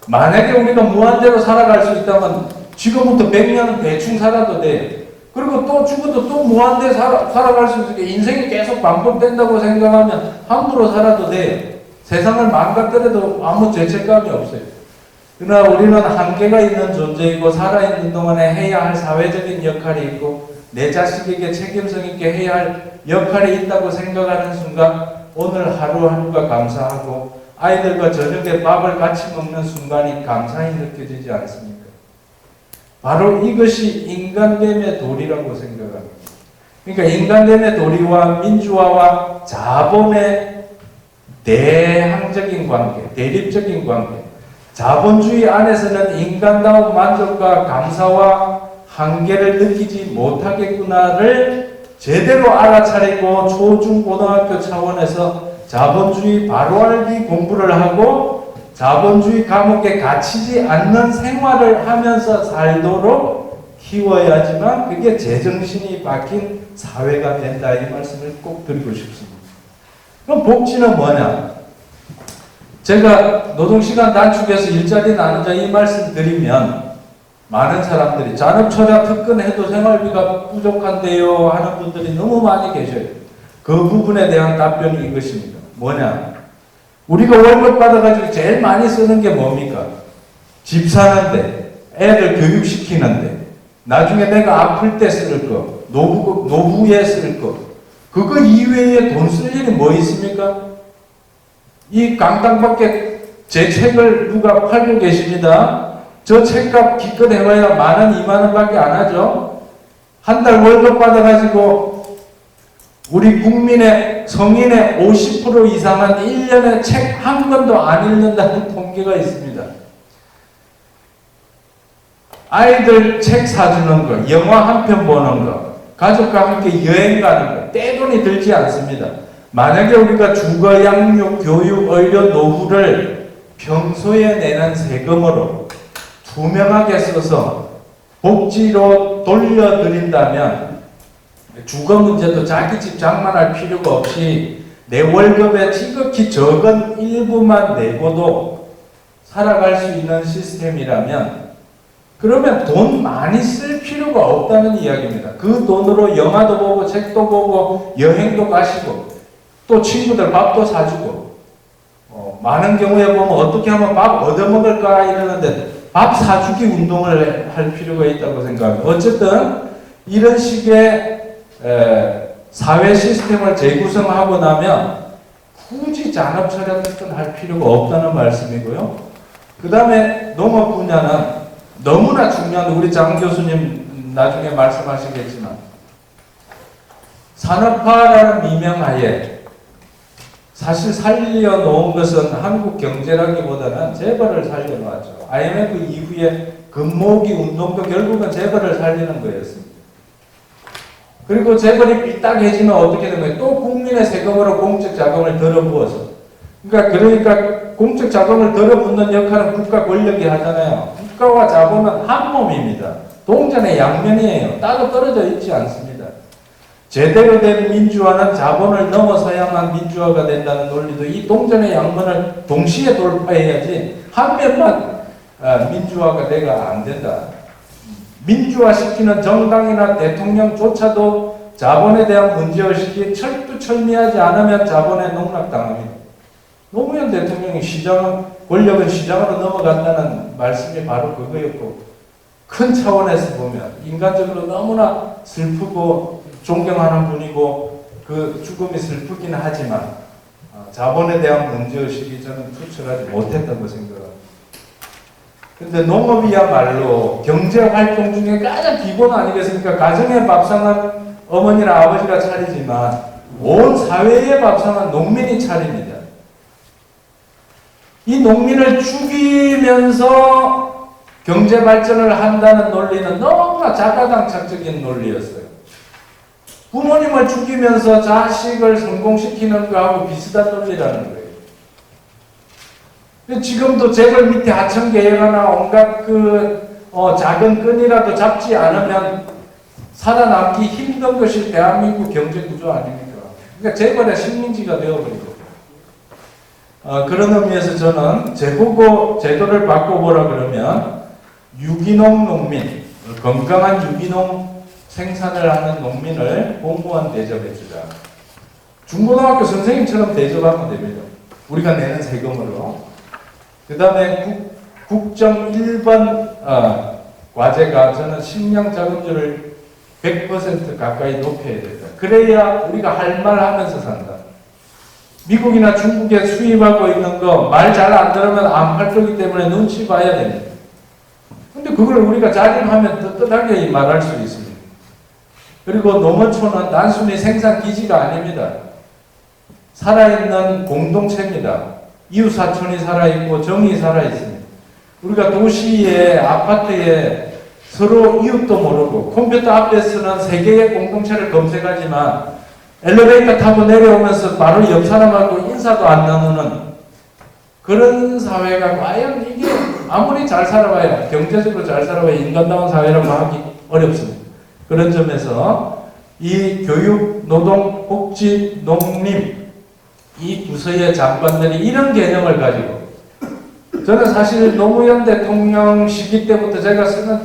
만약에 우리가 무한대로 살아갈 수 있다면 지금부터 100년은 대충 살아도 돼. 그리고 또 죽어도 또 무한대로 살아갈 수 있으니까 인생이 계속 반복된다고 생각하면 함부로 살아도 돼. 세상을 망가뜨려도 아무 죄책감이 없어요. 그러나 우리는 한계가 있는 존재이고 살아있는 동안에 해야 할 사회적인 역할이 있고 내 자식에게 책임성 있게 해야 할 역할이 있다고 생각하는 순간 오늘 하루하루가 감사하고 아이들과 저녁에 밥을 같이 먹는 순간이 감사히 느껴지지 않습니까? 바로 이것이 인간됨의 도리라고 생각합니다. 그러니까 인간됨의 도리와 민주화와 자본의 대항적인 관계, 대립적인 관계, 자본주의 안에서는 인간다운 만족과 감사와 한계를 느끼지 못하겠구나를 제대로 알아차리고 초중고등학교 차원에서 자본주의 바로알기 공부를 하고 자본주의 감옥에 갇히지 않는 생활을 하면서 살도록 키워야지만 그게 제정신이 박힌 사회가 된다, 이 말씀을 꼭 드리고 싶습니다. 그럼 복지는 뭐냐? 제가 노동시간 단축해서 일자리 나누자 이 말씀 드리면 많은 사람들이 잔업초자 특근해도 생활비가 부족한데요 하는 분들이 너무 많이 계셔요. 그 부분에 대한 답변이 이것입니다. 뭐냐? 우리가 월급 받아가지고 제일 많이 쓰는 게 뭡니까? 집 사는데, 애들 교육시키는데, 나중에 내가 아플 때 쓸 거, 노후에 쓸 거, 그거 이외에 돈 쓸 일이 뭐 있습니까? 이 강당밖에 제 책을 누가 팔고 계십니다. 저 책값 기껏 해봐야 10,000원, 20,000원 밖에 안 하죠. 한 달 월급 받아가지고 우리 국민의 성인의 50% 이상은 1년에 책 한 권도 안 읽는다는 통계가 있습니다. 아이들 책 사주는 거, 영화 한 편 보는 거, 가족과 함께 여행 가는 거, 떼돈이 들지 않습니다. 만약에 우리가 주거, 양육, 교육, 의료, 노후를 평소에 내는 세금으로 투명하게 써서 복지로 돌려드린다면 주거 문제도 자기 집 장만할 필요가 없이 내 월급의 지극히 적은 일부만 내고도 살아갈 수 있는 시스템이라면 그러면 돈 많이 쓸 필요가 없다는 이야기입니다. 그 돈으로 영화도 보고 책도 보고 여행도 가시고 또 친구들 밥도 사주고 많은 경우에 보면 어떻게 하면 밥 얻어먹을까 이러는데 밥 사주기 운동을 할 필요가 있다고 생각합니다. 어쨌든 이런 식의 사회 시스템을 재구성하고 나면 굳이 잔업처리는 할 필요가 없다는 말씀이고요. 그 다음에 농업 분야는 너무나 중요한, 우리 장 교수님 나중에 말씀하시겠지만, 산업화라는 미명하에 사실 살려놓은 것은 한국 경제라기보다는 재벌을 살려놓았죠. IMF 이후에 금모으기 운동도 결국은 재벌을 살리는 거였습니다. 그리고 재벌이 삐딱해지면 어떻게 되는 거예요? 또 국민의 세금으로 공적 자금을 들어부어서. 그러니까 공적 자금을 들어붓는 역할은 국가 권력이 하잖아요. 국가와 자본은 한 몸입니다. 동전의 양면이에요. 따로 떨어져 있지 않습니다. 제대로 된 민주화는 자본을 넘어서야만 민주화가 된다는 논리도 이 동전의 양면을 동시에 돌파해야지 한 면만 민주화가 돼가 안 된다. 민주화시키는 정당이나 대통령조차도 자본에 대한 문제의식이 철두철미하지 않으면 자본에 농락당합니다. 노무현 대통령이 권력은 시장으로 넘어간다는 말씀이 바로 그거였고, 큰 차원에서 보면 인간적으로 너무나 슬프고 존경하는 분이고 그 죽음이 슬프긴 하지만 자본에 대한 문제의식이 저는 투철하지 못했다고 생각합니다. 근데 농업이야말로 경제활동 중에 가장 기본 아니겠습니까? 가정의 밥상은 어머니나 아버지가 차리지만 온 사회의 밥상은 농민이 차립니다. 이 농민을 죽이면서 경제발전을 한다는 논리는 너무나 자가당착적인 논리였어요. 부모님을 죽이면서 자식을 성공시키는 거하고 비슷한 논리라는 거예요. 지금도 재벌 밑에 하청계획이나 온갖 작은 끈이라도 잡지 않으면 살아남기 힘든 것이 대한민국 경제구조 아닙니까? 그러니까 재벌의 식민지가 되어버리고. 그런 의미에서 저는 재보고 제도를 바꿔보라 그러면 유기농 농민, 건강한 유기농 생산을 하는 농민을 공무원 대접해주자. 중고등학교 선생님처럼 대접하면 됩니다. 우리가 내는 세금으로. 그 다음에 국정 1번 과제가 저는 식량 자금률을 100% 가까이 높여야 된다. 그래야 우리가 할 말 하면서 산다. 미국이나 중국에 수입하고 있는 거 말 잘 안 들으면 안 팔 거기 때문에 눈치 봐야 됩니다. 근데 그걸 우리가 자립하면 떳떳하게 말할 수 있습니다. 그리고 농어촌은 단순히 생산 기지가 아닙니다. 살아있는 공동체입니다. 이웃사촌이 살아있고 정이 살아있습니다. 우리가 도시에 아파트에 서로 이웃도 모르고 컴퓨터 앞에서는 세계의 공동체를 검색하지만 엘리베이터 타고 내려오면서 바로 옆 사람하고 인사도 안 나누는 그런 사회가 과연 이게 아무리 잘 살아봐야 경제적으로 잘 살아봐야 인간다운 사회라고 하기 어렵습니다. 그런 점에서 이 교육, 노동, 복지, 농림 이 부서의 장관들이 이런 개념을 가지고 저는 사실 노무현 대통령 시기 때부터 제가 쓰는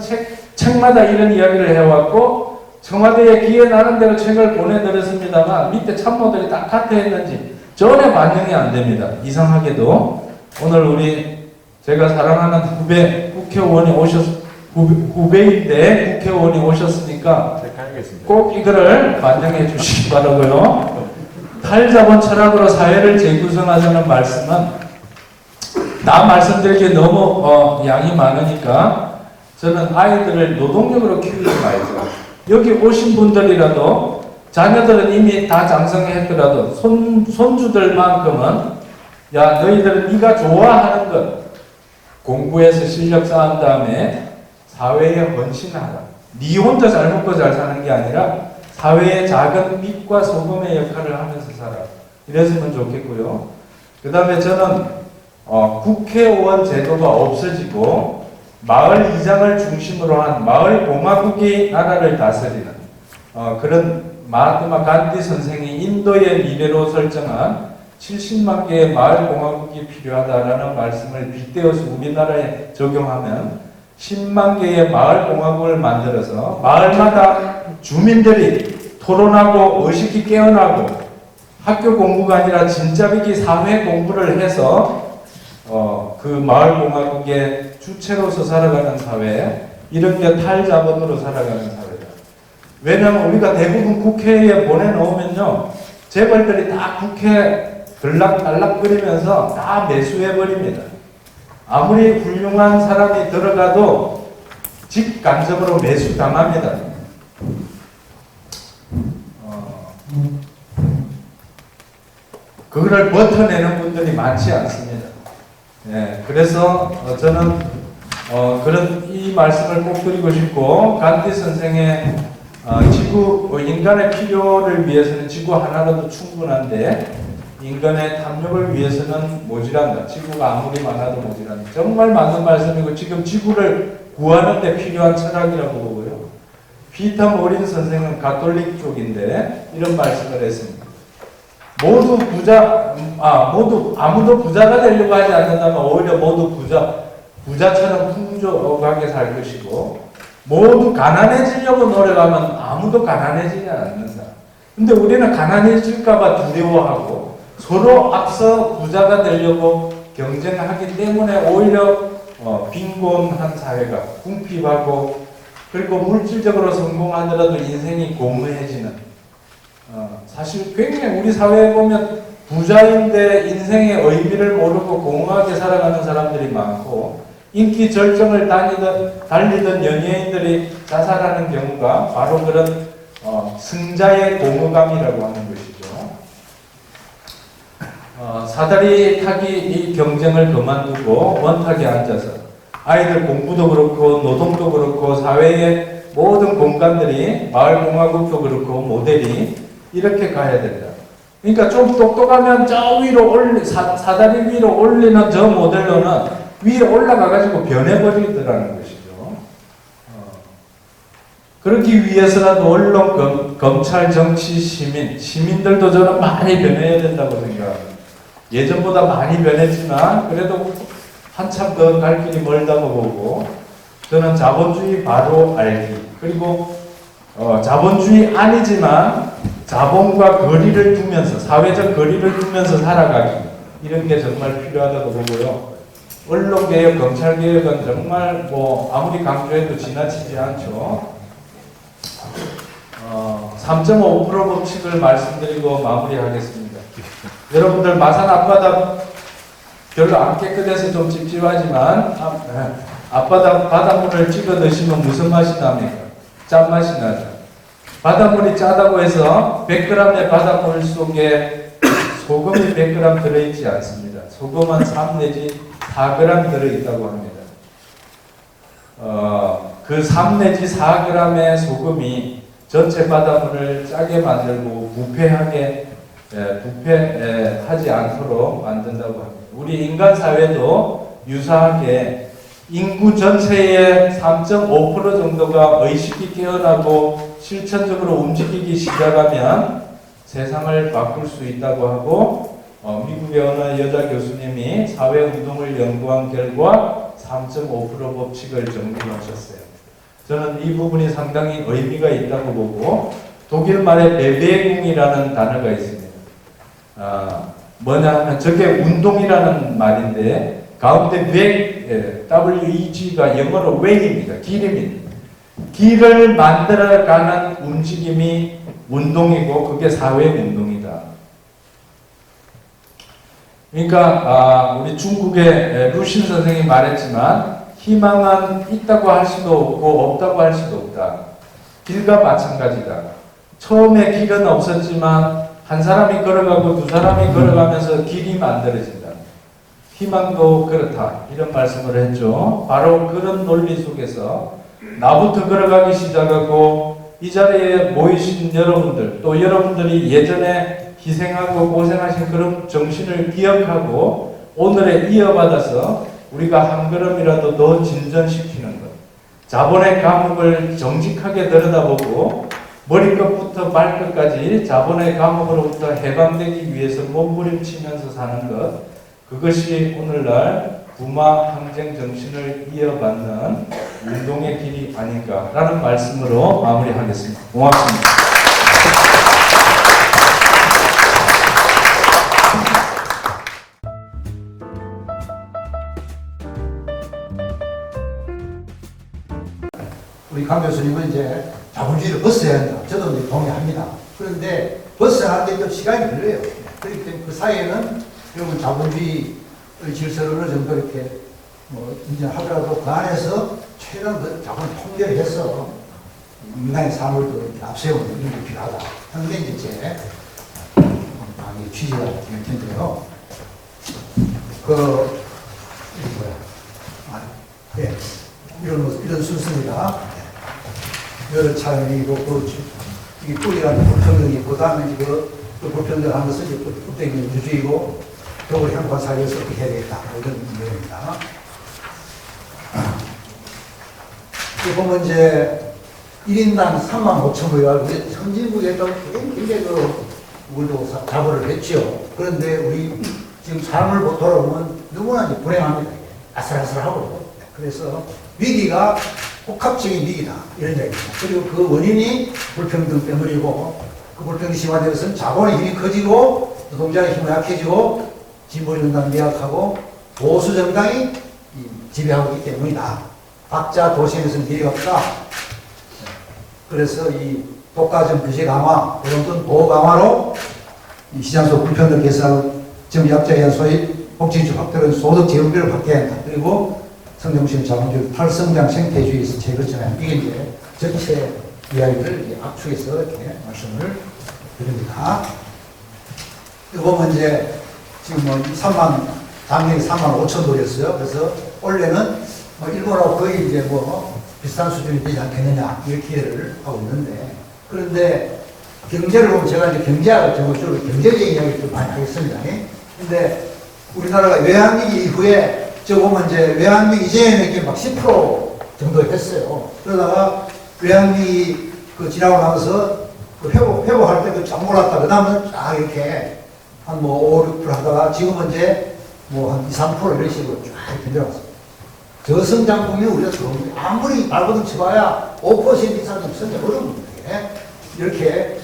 책마다 이런 이야기를 해왔고 청와대에 기회 나는 대로 책을 보내드렸습니다만 밑에 참모들이 다 카트했는지 전혀 반영이 안 됩니다. 이상하게도 오늘 제가 사랑하는 후배 국회의원이 후배인데 국회의원이 오셨으니까 꼭 이거를 반영해 주시기 바라고요. 탈자본 철학으로 사회를 재구성하자는 말씀은 다 말씀드리기에 너무 양이 많으니까 저는 아이들을 노동력으로 키우지 말자. 여기 오신 분들이라도 자녀들은 이미 다 장성했더라도 손주들만큼은 야 너희들은 네가 좋아하는 것 공부해서 실력 쌓은 다음에 사회에 헌신하라. 네 혼자 잘 먹고 잘 사는 게 아니라 사회의 작은 빛과 소금의 역할을 하면서 살아. 이랬으면 좋겠고요. 그 다음에 저는 국회의원 제도가 없어지고 마을 이장을 중심으로 한 마을 공화국이 나라를 다스리는 그런 마하트마 간디 선생이 인도의 미래로 설정한 70만 개의 마을 공화국이 필요하다라는 말씀을 빗대어서 우리나라에 적용하면 10만 개의 마을 공화국을 만들어서 마을마다 주민들이 토론하고 의식이 깨어나고 학교 공부가 아니라 진짜 비기 사회 공부를 해서 그 마을 공화국의 주체로서 살아가는 사회, 이런 게 탈자본으로 살아가는 사회다. 왜냐하면 우리가 대부분 국회에 보내놓으면요 재벌들이 다 국회 들락달락거리면서 다 매수해버립니다. 아무리 훌륭한 사람이 들어가도 직간접으로 매수당합니다. 그거를 버텨내는 분들이 많지 않습니다. 예, 그래서 저는 그런 이 말씀을 꼭 드리고 싶고, 간디 선생의 지구 인간의 필요를 위해서는 지구 하나로도 충분한데 인간의 탐욕을 위해서는 모자란다. 지구가 아무리 많아도 모자란다. 정말 맞는 말씀이고 지금 지구를 구하는 데 필요한 철학이라고 보고요. 피터 모린 선생은 가톨릭 쪽인데 이런 말씀을 했습니다. 아무도 부자가 되려고 하지 않는다면 오히려 모두 부자처럼 풍족하게 살 것이고, 모두 가난해지려고 노력하면 아무도 가난해지지 않는다. 근데 우리는 가난해질까봐 두려워하고 서로 앞서 부자가 되려고 경쟁하기 때문에 오히려 빈곤한 사회가 궁핍하고, 그리고 물질적으로 성공하더라도 인생이 공허해지는, 사실 굉장히 우리 사회에 보면 부자인데 인생의 의미를 모르고 공허하게 살아가는 사람들이 많고, 인기 절정을 달리던 연예인들이 자살하는 경우가 바로 그런 승자의 공허감이라고 하는 것이죠. 사다리 타기 이 경쟁을 그만두고 원탁에 앉아서 아이들 공부도 그렇고 노동도 그렇고 사회의 모든 공간들이, 마을공화국도 그렇고 모델이 이렇게 가야 된다. 그러니까 좀 똑똑하면 저 위로 사다리 위로 올리는 저 모델로는 위에 올라가가지고 변해버리더라는 것이죠. 그러기 위해서라도 언론, 검찰, 정치, 시민들도 저는 많이 변해야 된다고 생각합니다. 예전보다 많이 변했지만 그래도 한참 더 갈 길이 멀다고 보고, 저는 자본주의 바로 알기, 그리고 자본주의 아니지만 자본과 거리를 두면서, 사회적 거리를 두면서 살아가기, 이런 게 정말 필요하다고 보고요. 언론개혁, 검찰개혁은 정말 아무리 강조해도 지나치지 않죠. 3.5% 법칙을 말씀드리고 마무리하겠습니다. 여러분들 마산 앞바다 별로 안 깨끗해서 좀 찝찝하지만 앞바다 바닷물을 찍어 드시면 무슨 맛이 납니까? 짠맛이 나죠. 바닷물이 짜다고 해서 100g의 바닷물 속에 소금이 100g 들어있지 않습니다. 소금은 3 내지 4g 들어있다고 합니다. 그 3 내지 4g의 소금이 전체 바닷물을 짜게 만들고 부패하지 않도록 만든다고 합니다. 우리 인간 사회도 유사하게 인구 전체의 3.5% 정도가 의식이 깨어나고 실천적으로 움직이기 시작하면 세상을 바꿀 수 있다고 하고, 미국의 어느 여자 교수님이 사회운동을 연구한 결과 3.5% 법칙을 정리하셨어요. 저는 이 부분이 상당히 의미가 있다고 보고, 독일 말에 베베궁이라는 단어가 있습니다. 뭐냐 하면 저게 운동이라는 말인데, 가운데 WEG가 영어로 way입니다. 길입니다. 길을 만들어가는 움직임이 운동이고 그게 사회운동이다. 그러니까 우리 중국의 루신 선생이 말했지만 희망은 있다고 할 수도 없고 없다고 할 수도 없다. 길과 마찬가지다. 처음에 길은 없었지만 한 사람이 걸어가고 두 사람이 걸어가면서 길이 만들어진다. 희망도 그렇다. 이런 말씀을 했죠. 바로 그런 논리 속에서 나부터 걸어가기 시작하고 이 자리에 모이신 여러분들, 또 여러분들이 예전에 희생하고 고생하신 그런 정신을 기억하고 오늘에 이어받아서 우리가 한 걸음이라도 더 진전시키는 것. 자본의 감옥을 정직하게 들여다보고 머리끝부터 발끝까지 자본의 감옥으로부터 해방되기 위해서 몸부림치면서 사는 것. 그것이 오늘날 부마 항쟁 정신을 이어받는 운동의 길이 아닌가라는 말씀으로 마무리하겠습니다. 고맙습니다. 우리 강 교수님은 이제 자본주의를 벗어야 한다. 저도 이제 동의합니다. 그런데 벗어야 하는데 좀 시간이 걸려요. 그렇기 때문에 그 사이에는 여러분 자본주의 질서를 어느 정도 이렇게 뭐 인정하더라도 그 안에서 최대한 그 자본 통제를 해서 인간의 삶을 또 이렇게 앞세우는 이런 게 필요하다. 하는 게 이제 제 강의 취지가 될 텐데요. 이게 뭐야? 예. 이런 순서입니다. 여러 차원이고, 이게 뿌리라는 불평등이, 그 다음에 그 불평등한 것은 이제 껍데기 유주이고, 벽을 향관 사이에서 어떻게 해야 되겠다. 이런 내용입니다. 이 보면 이제 1인당 35,000불이가 선진국에도 굉장히 우리도 자부를 했죠. 그런데 우리 지금 삶을 돌아보면 너무나 이제 불행합니다. 아슬아슬하고. 그래서 위기가 복합적인 위기다. 이런 얘기입니다. 그리고 그 원인이 불평등 때문이고, 그 불평등이 심화된 것은 자본의 힘이 커지고, 노동자의 힘이 약해지고, 진보정당이 미약하고, 보수정당이 지배하고 있기 때문이다. 각자 도시에서는 미래가 없다. 그래서 이 독과점 규제 강화, 또는 보호 강화로 이 시장 속 불평등 개선, 정약자에 대한 소위 복지주의 확대는 소득 재분배를 받게 한다. 그리고 성장주의 자본주의 탈성장 생태주의에서 제거잖아요. 이게 이제 전체 이야기를 이제 압축해서 이렇게 말씀을 드립니다. 이거 보면 이제 지금 뭐 작년에 35,000불이었어요. 그래서 원래는 뭐 일본하고 거의 이제 뭐 비슷한 수준이 되지 않겠느냐 이렇게 기대를 하고 있는데, 그런데 경제를 보면 제가 이제 경제학을 전문적으로 경제적인 이야기를 좀 많이 하겠습니다. 근데 우리나라가 외환위기 이후에 저 보면 이제 외환위기 이전에는 이렇게 막 10% 정도 했어요. 그러다가 외환위기 지나고 나서 회복할 때 쫙 올랐다. 그 다음은 쫙 이렇게 한 뭐 5, 6% 하다가 지금은 이제 뭐 한 2, 3% 이런 식으로 쫙 이렇게 내려왔습니다. 저성장국이 우리가 아무리 발버둥 쳐봐야 5% 이상 좀 성장 어려운 거예요. 이렇게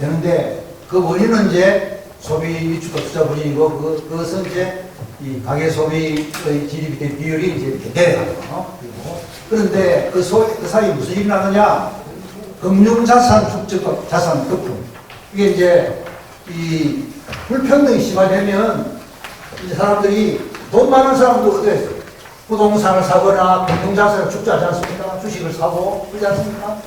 되는데 그 원인은 이제 소비 위축과 투자 부진이고 그것은 이제 이 가계 소비의 GDP 대 비율이 이제 이렇게 내려가요. 그런데 그 사이에 무슨 일이 나느냐? 금융자산 축적 자산 거품. 이게 이제 이 불평등이 심화되면 이제 사람들이 돈 많은 사람도 어때? 부동산을 사거나 금융자산을 축적하지 않습니까? 주식을 사고 그러지 않습니까?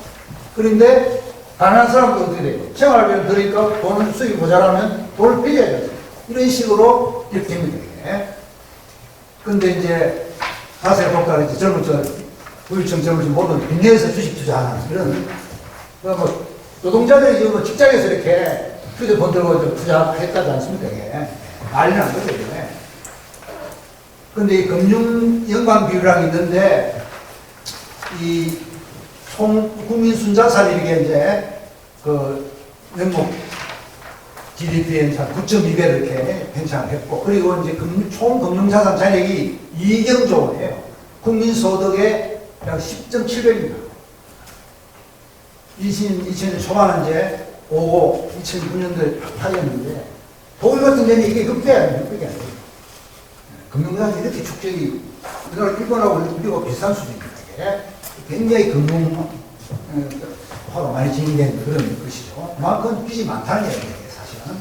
그런데 가난한 사람도 어떻게 돼요? 생활비를 들으니까 돈을 수익이 모자라면 돈을 빌려야 돼요. 이런 식으로 이렇게 됩니다. 근데 이제 자세히 볼까 이제 부유층 젊은 모든 빚내서 주식 투자하는 이런 뭐 노동자들이 지금 직장에서 이렇게 휴대폰 들고 투자했다지 않습니까? 이게 난리 난 거죠. 근데 이 금융 연관 비율이라는 게 있는데 이 총 국민 순자산이 이게 이제 그 명목 GDP에 한 9.2배를 이렇게 편찬을 했고, 그리고 이제 총 금융자산 잔액이 2경조 원이에요. 국민 소득의 약 10.7배입니다. 2000년 초반은 이제 2009년도에 파였는데, 독일 같은 데는 이게 6배 아니에요. 6배가 아니에요. 금융자산이 이렇게 축적이, 우리나라 일본하고 미국하고 비슷한 수준입니다. 이게. 굉장히 금융화가 많이 진행된 그런 것이죠. 그만큼 빚이 많다는 얘기예요, 사실은.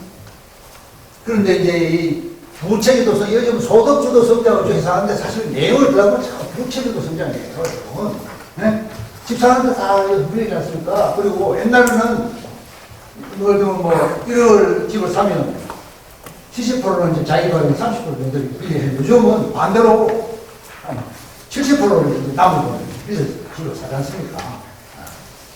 그런데 이제 이 부채주도 요즘 소득주도 성장을 좀 이상한데 사실 내용을 들어보면 참 부채주도 성장이에요. 네? 집 사는 거다 물리지 않습니까? 그리고 옛날에는 예를 들면 뭐 1월 집을 사면 70%는 이제 자기가 30% 빌려요. 요즘은 반대로 70%는 남은 거 빚을 집을 사지 않습니까?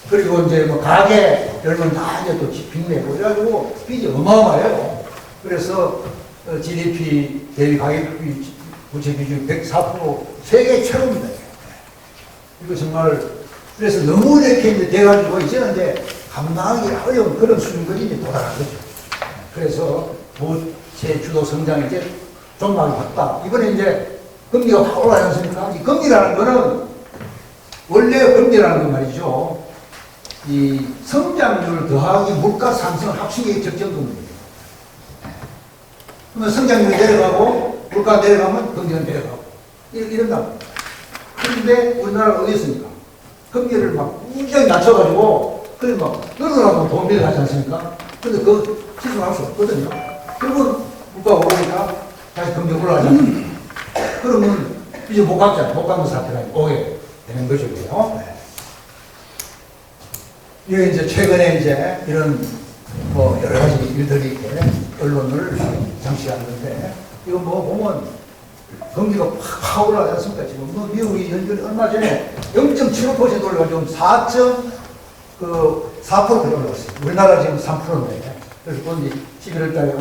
그리고 이제 뭐 가게 열면 다 이제 또 빚 내고 그래가지고 빚이 어마어마해요. 그래서 GDP 대비 가계비 부채 비중 104% 세계 최고입니다. 이거 정말 그래서 너무 이렇게 이제 돼가지고 이제는 이제 감당하기 어려운 그런 수준까지 이제 도달한 거죠. 그래서 부채 주도 성장이 이제 종막이 왔다. 이번에 이제 금리가 확 올라가지 않습니까? 이 금리라는 거는 원래 금리라는 건 말이죠. 이 성장률 더하기 물가 상승 합치기 적정금리입니다. 그러면 성장률이 내려가고 물가가 내려가면 금리는 내려가고 이런다. 그런데 우리나라가 어디 있습니까? 금리를 막 굉장히 낮춰가지고 그래 막 늘어나고 돈 빌려가지 않습니까? 근데 그 지속할 수 없거든요. 결국 다시 경기 올라가잖아요. 그러면 이제 못 갔잖아요. 못 가는 사태가 오게 되는 거죠. 그죠? 이게 이제 최근에 이제 이런 뭐 여러 가지 일들이 이렇게 언론을 장식하는데 이거 뭐 보면 경기가 확 올라가지 않습니까? 지금 뭐 미국이 연준이 얼마 전에 0.75% 올라가지고 4.4% 올라갔어요. 우리나라 지금 3%인데 그래서 또 이제 11월 달에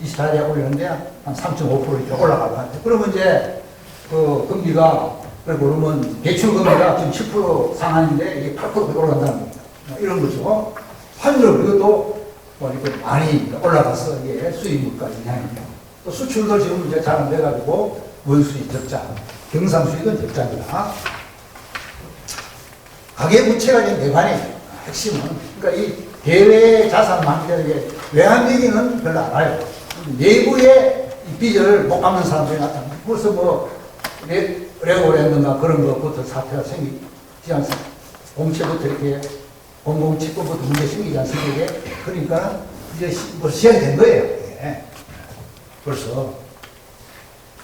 24일에 올렸는데 한 3.5% 이렇게 올라가고 한대. 그러면 이제 그 금리가 그러면 대출 금리가 지금 7% 상한인데 이게 8% 올라간다는 겁니다. 이런 거죠. 환율 그것도 뭐 이렇게 많이 올라가서 이게 수입 물가 영향입니다. 또 수출도 지금 이제 잘 안 돼가지고 원수입 적자, 경상수익은 적자입니다. 가계부채가 이제 내관이에요. 핵심은. 그러니까 이 대외 자산 만기자에게 외환위기는 별로 안 와요. 내부의 이 빚을 못 갚는 사람들이 나타납니다. 벌써 뭐 레고랜드나 그런 것부터 사태가 생기지 않습니까? 공채부터 이렇게 공공채권부터 문제 생기지 않습니까? 이게? 그러니까 이제 뭐 시작이 된 거예요. 이게. 벌써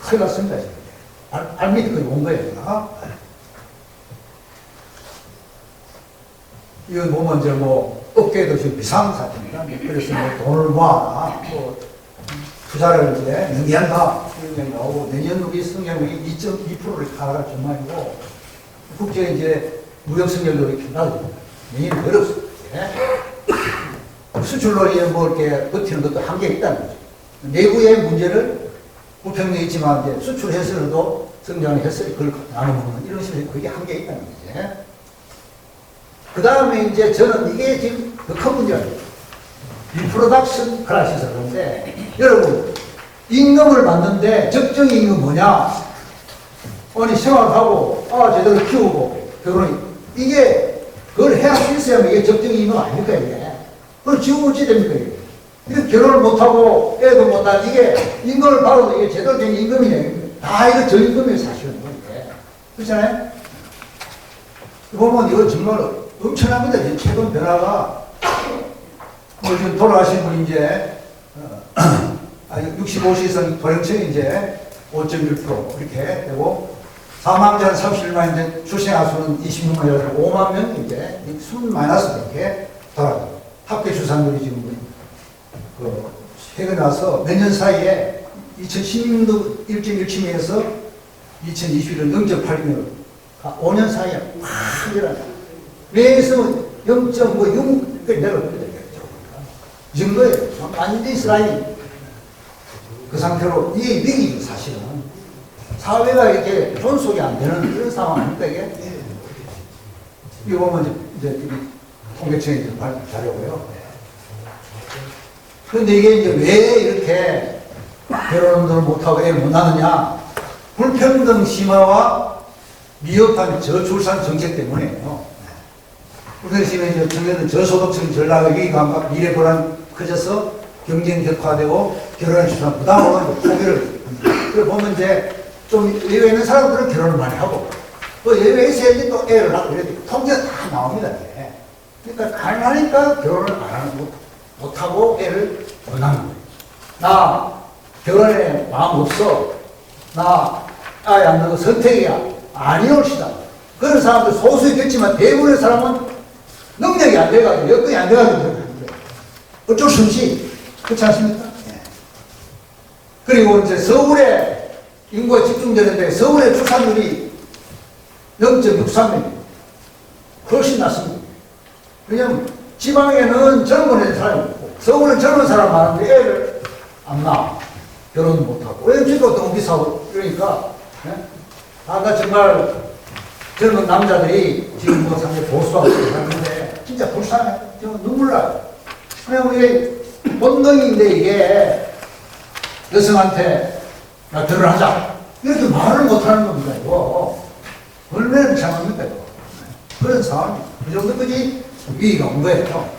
큰일 났습니다. 지금. 발밑까지 온 거예요. 이건 보면 이제 뭐 업계도 지금 비상사태입니다. 그래서 뭐 돈을 모아 뭐 투자를 이제 연기한다 이런 게 나오고 내년 우리 성장률이 2.2%를 하락할 전망이고 국제 이제 무역 성장률이 이렇게 낮아집니다. 내년이 어렵습니다. 수출로 이제 뭐 이렇게 버티는 것도 한계가 있다는 거죠. 내부의 문제를 불평등이 있지만 이제 수출해서라도 성장을 해서 그걸 나누는 이런 식으로 그게 한계가 있다는 거죠. 그 다음에 이제 저는 이게 지금 더 큰 문제가 있어요. 리프로덕션 클래시스 그런데 여러분 임금을 받는데 적정히 임금 뭐냐? 아니 생활하고 제대로 키우고 결혼이 이게 그걸 해야 수 있어야만 이게 적정히 임금 아닙니까 이게? 그걸 지금 어찌 됩니까 이게? 이게 결혼을 못하고 애도 못하고 이게 임금을 받아도 이게 제대로 된 임금이냐? 다 이거 저임금이에요 사실은 이게. 그렇잖아요? 보면 이거 정말 엄청납니다. 최근 변화가 뭐 지금 돌아가신 분이 이제 65세 이상 고령층이 이제 5.1% 이렇게 되고 사망자는 31만인데 출생아 수는 26만이라서 5만 명 이제 순 마이너스 이렇게 돌아가요. 합계 출산율이 지금 그 최근에 와서 몇 년 사이에 2016년도 1.17에서 2021년 0.8명 5년 사이에 확 일어나요. 그래서 0.6까지 내려옵니다. 이 정도예요. 완전히 슬라이딩. 그 상태로 이게 위기죠, 사실은. 사회가 이렇게 존속이 안 되는 그런 상황 아닙니까, 이게? 이거 보면 이제 통계청에 이제 발표 자료고요. 그런데 이게 이제 왜 이렇게 결혼을 못하고 애를 못 낳느냐? 불평등 심화와 미흡한 저출산 정책 때문이에요. 그래서 이제 정해진 저소득층 전락의 위기감과 미래 불안 커져서 경쟁 격화되고 결혼에 출산 부담으로 포기를 그래 보면 이제 좀 예외 있는 사람들은 결혼을 많이 하고 또 예외 있어야지 또 애를 낳고 이렇게 통계가 다 나옵니다. 이게. 그러니까 가능하니까 결혼을 안 하는 못하고 애를 못 낳는 거예요. 나 결혼에 마음 없어. 나 아예 안 낳고 선택이야. 아니올시다. 그런 사람들 소수 있겠지만 대부분의 사람은 능력이 안 돼가지고 여건이 안 돼가지고 어쩔 수 없이 그렇지 않습니까? 예. 그리고 이제 서울에 인구가 집중되는데 서울의 출산율이 0.63명 훨씬 낮습니다. 왜냐하면 지방에는 젊은 애 사람이 없고 서울은 젊은 사람 많은데 애를 안 낳아 결혼 못하고 왜냐면 너무 비싸고 그러니까 예? 아까 정말 젊은 남자들이 지금 뭐 상당히 보수하고 하는데 진짜 불쌍해. 정말 눈물 나요. 그냥 이게 본능인데 이게 여성한테 나 결혼하자 이렇게 말을 못하는 겁니다. 이거 얼마나 비참합니까 이거. 그런 상황이 그 정도까지 위기가 온 거예요.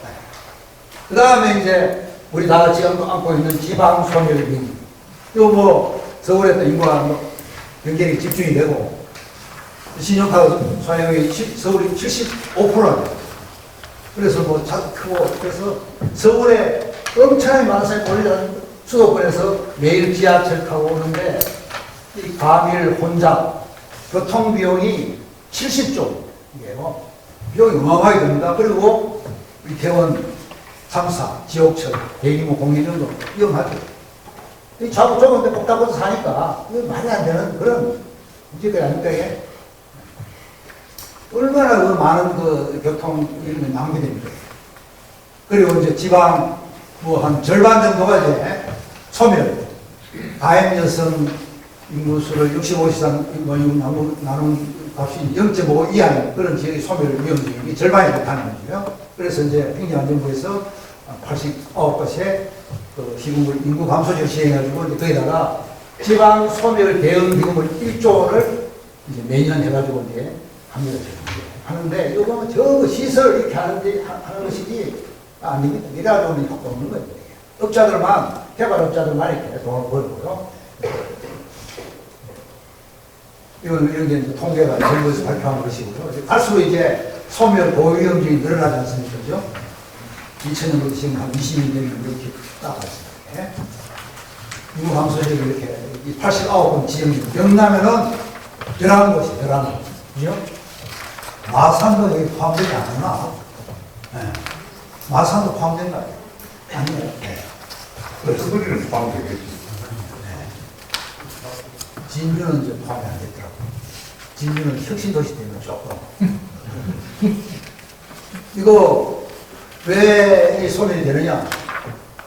그 다음에 이제 우리 다 같이 안고 있는 지방 소멸 위기. 또 뭐 서울에 또 인구가 뭐 굉장히 집중이 되고 신용카드 소양이 서울이 75%입니다. 그래서 뭐 크고 그래서 서울에 엄청나게 많은 사람이 몰려가는 수도권에서 매일 지하철 타고 오는데 이 과밀 혼잡 교통 비용이 70조예요. 비용이 어마어마하게 듭니다. 그리고 이태원 3사, 지옥철, 대규모 공기정도 위험하죠. 이 좌우 좁은데 꼭다고 사니까 이거 말이 안 되는 그런 문제가 아닙니까 이게? 얼마나 그 많은 그 교통 이런 게 낭비됩니까? 그리고 이제 지방 뭐 한 절반 정도가 이제 소멸, 가임 여성 인구수를 65세 이상 나눈 값이 0.5 이하의 그런 지역의 소멸 위험이 절반이 못하는 거죠. 그래서 이제 행정안전부에서 89곳에 그 시군을 인구 감소제를 시행해가지고 이제 거기다가 지방 소멸 대응 비용을 1조를 이제 매년 해가지고 이제 합니다. 하는데 이거 보면 저 시설 이렇게 하는 것이지 안 됩니다. 이래가지고 효과 없는 거예요. 업자들만, 개발업자들만 이렇게 돈을 벌고요. 이런 게 이제 통계가 정부에서 발표한 것이고요. 갈수록 이제 소멸 고위험 지역이 늘어나지 않습니까? 그죠? 2000년부터 지금 한 20년 되면 이렇게 나왔습니다. 인구 감소율이 이렇게 89번 지역이 영남에는 11곳이 11곳. 그죠? 마산도 여기 포함되지 않나? 네. 마산도 포함된가요? 아니에요. 네. 수도리는 포함되겠지. 네. 진주는 이제 포함이 안 됐더라고요. 진주는 혁신도시 때문에 조금. 이거 왜 소멸이 되느냐?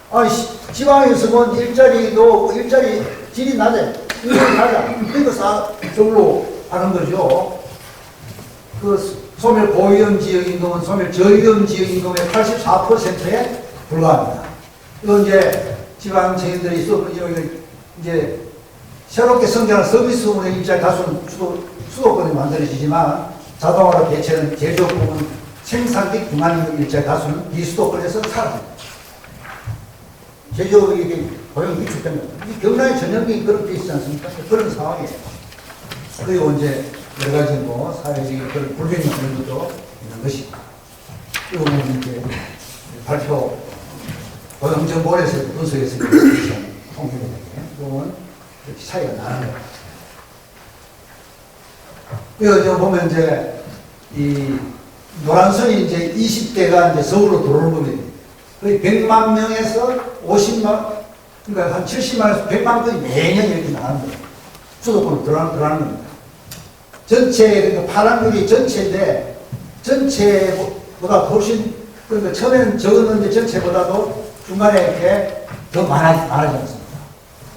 아, 지방에 있으면 일자리 질이 낮아. 일자리 낮아. 그래서 저걸로 하는 거죠. 그 소멸 고위험 지역 임금은 소멸 저위험 지역 임금의 84%에 불과합니다. 이건 이제 지방 체인들이 이제 새롭게 성장한 서비스업의 일자리 다수는 수도권에 만들어지지만 자동화로 대체는 제조업 부분 생산직 중앙 일자리 다수는 비수도권에서 사라집니다. 제조업이 고용이 위축됩니다. 이 경남의 전형적인 그런 게 있지 않습니까? 그런 상황이에요. 그리고 이제 여러 가지 뭐 사회적인 그런 불균형 이런 것도 있는 것이고. 그리고 이제 발표 고용정보원에서 분석해서 통계를 보면 이렇게 차이가 나는 거예요. 그래서 보면 이제 이 노란선이 이제 20대가 이제 서울로 들어오는 겁니다. 거의 100만 명에서 50만, 그러니까 한 70만에서 100만까지 매년 이렇게 나가는 거예요. 수도권으로 들어가는 겁니다. 전체, 그러니까 파란불이 전체인데, 전체보다 훨씬, 그러니까 처음에는 적었는데 전체보다도 중간에 이렇게 더 많아지지 않습니다.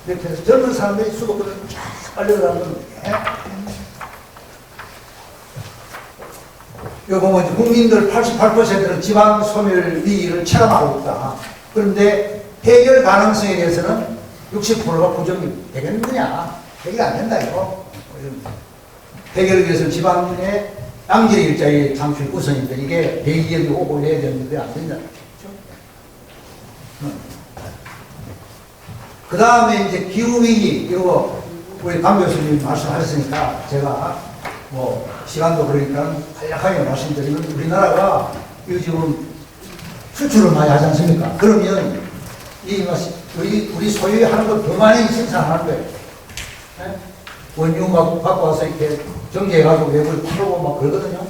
이렇게 해서 젊은 사람들이 수도권을 쫙 빨려 들어가는 겁니다. 여기 보면 국민들 88%는 지방 소멸 위기를 체감하고 있다. 그런데 해결 가능성에 대해서는 60%가 부정이 되겠느냐? 해결이 안 된다, 이거. 해결을 위해서 지방의 양질의 일자리 창출 우선인데 이게 대기업이 오고 해야 되는데 안 된다. 그 다음에 이제 기후위기, 이거 우리 강 교수님이 말씀하셨으니까 제가 뭐 시간도 그러니까 간략하게 말씀드리면 우리나라가 이 지금 수출을 많이 하지 않습니까? 그러면 우리 소유하는 것 더 많이 생산하는 거예요. 네? 원유 갖고 와서 이렇게 정제해가지고 외부에 팔고 막 그러거든요.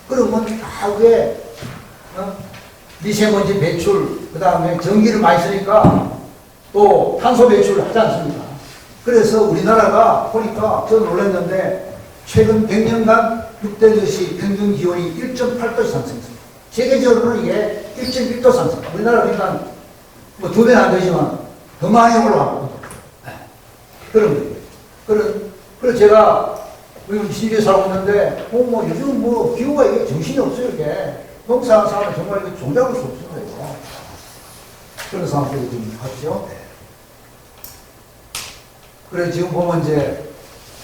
그러면 다 그게 미세먼지 배출, 그 다음에 전기를 많이 쓰니까 또 탄소 배출을 하지 않습니까? 그래서 우리나라가 보니까 저 놀랐는데 최근 100년간 6대 도시 평균 기온이 1.8도씩 상승했습니다. 세계적으로는 이게 1.1도 상승. 우리나라 그러니까 뭐 2배는 안 되지만 더 많이 올라가고 그런 거예요. 그래서 제가 지금 시주에 살고 있는데 뭐 요즘 뭐 기후가 이게 정신이 없어요. 이게 농사하는 사람은 정말 이거 종잡을 수 없는 거예요. 그런 상황들이 지금 하죠. 그래서 지금 보면 이제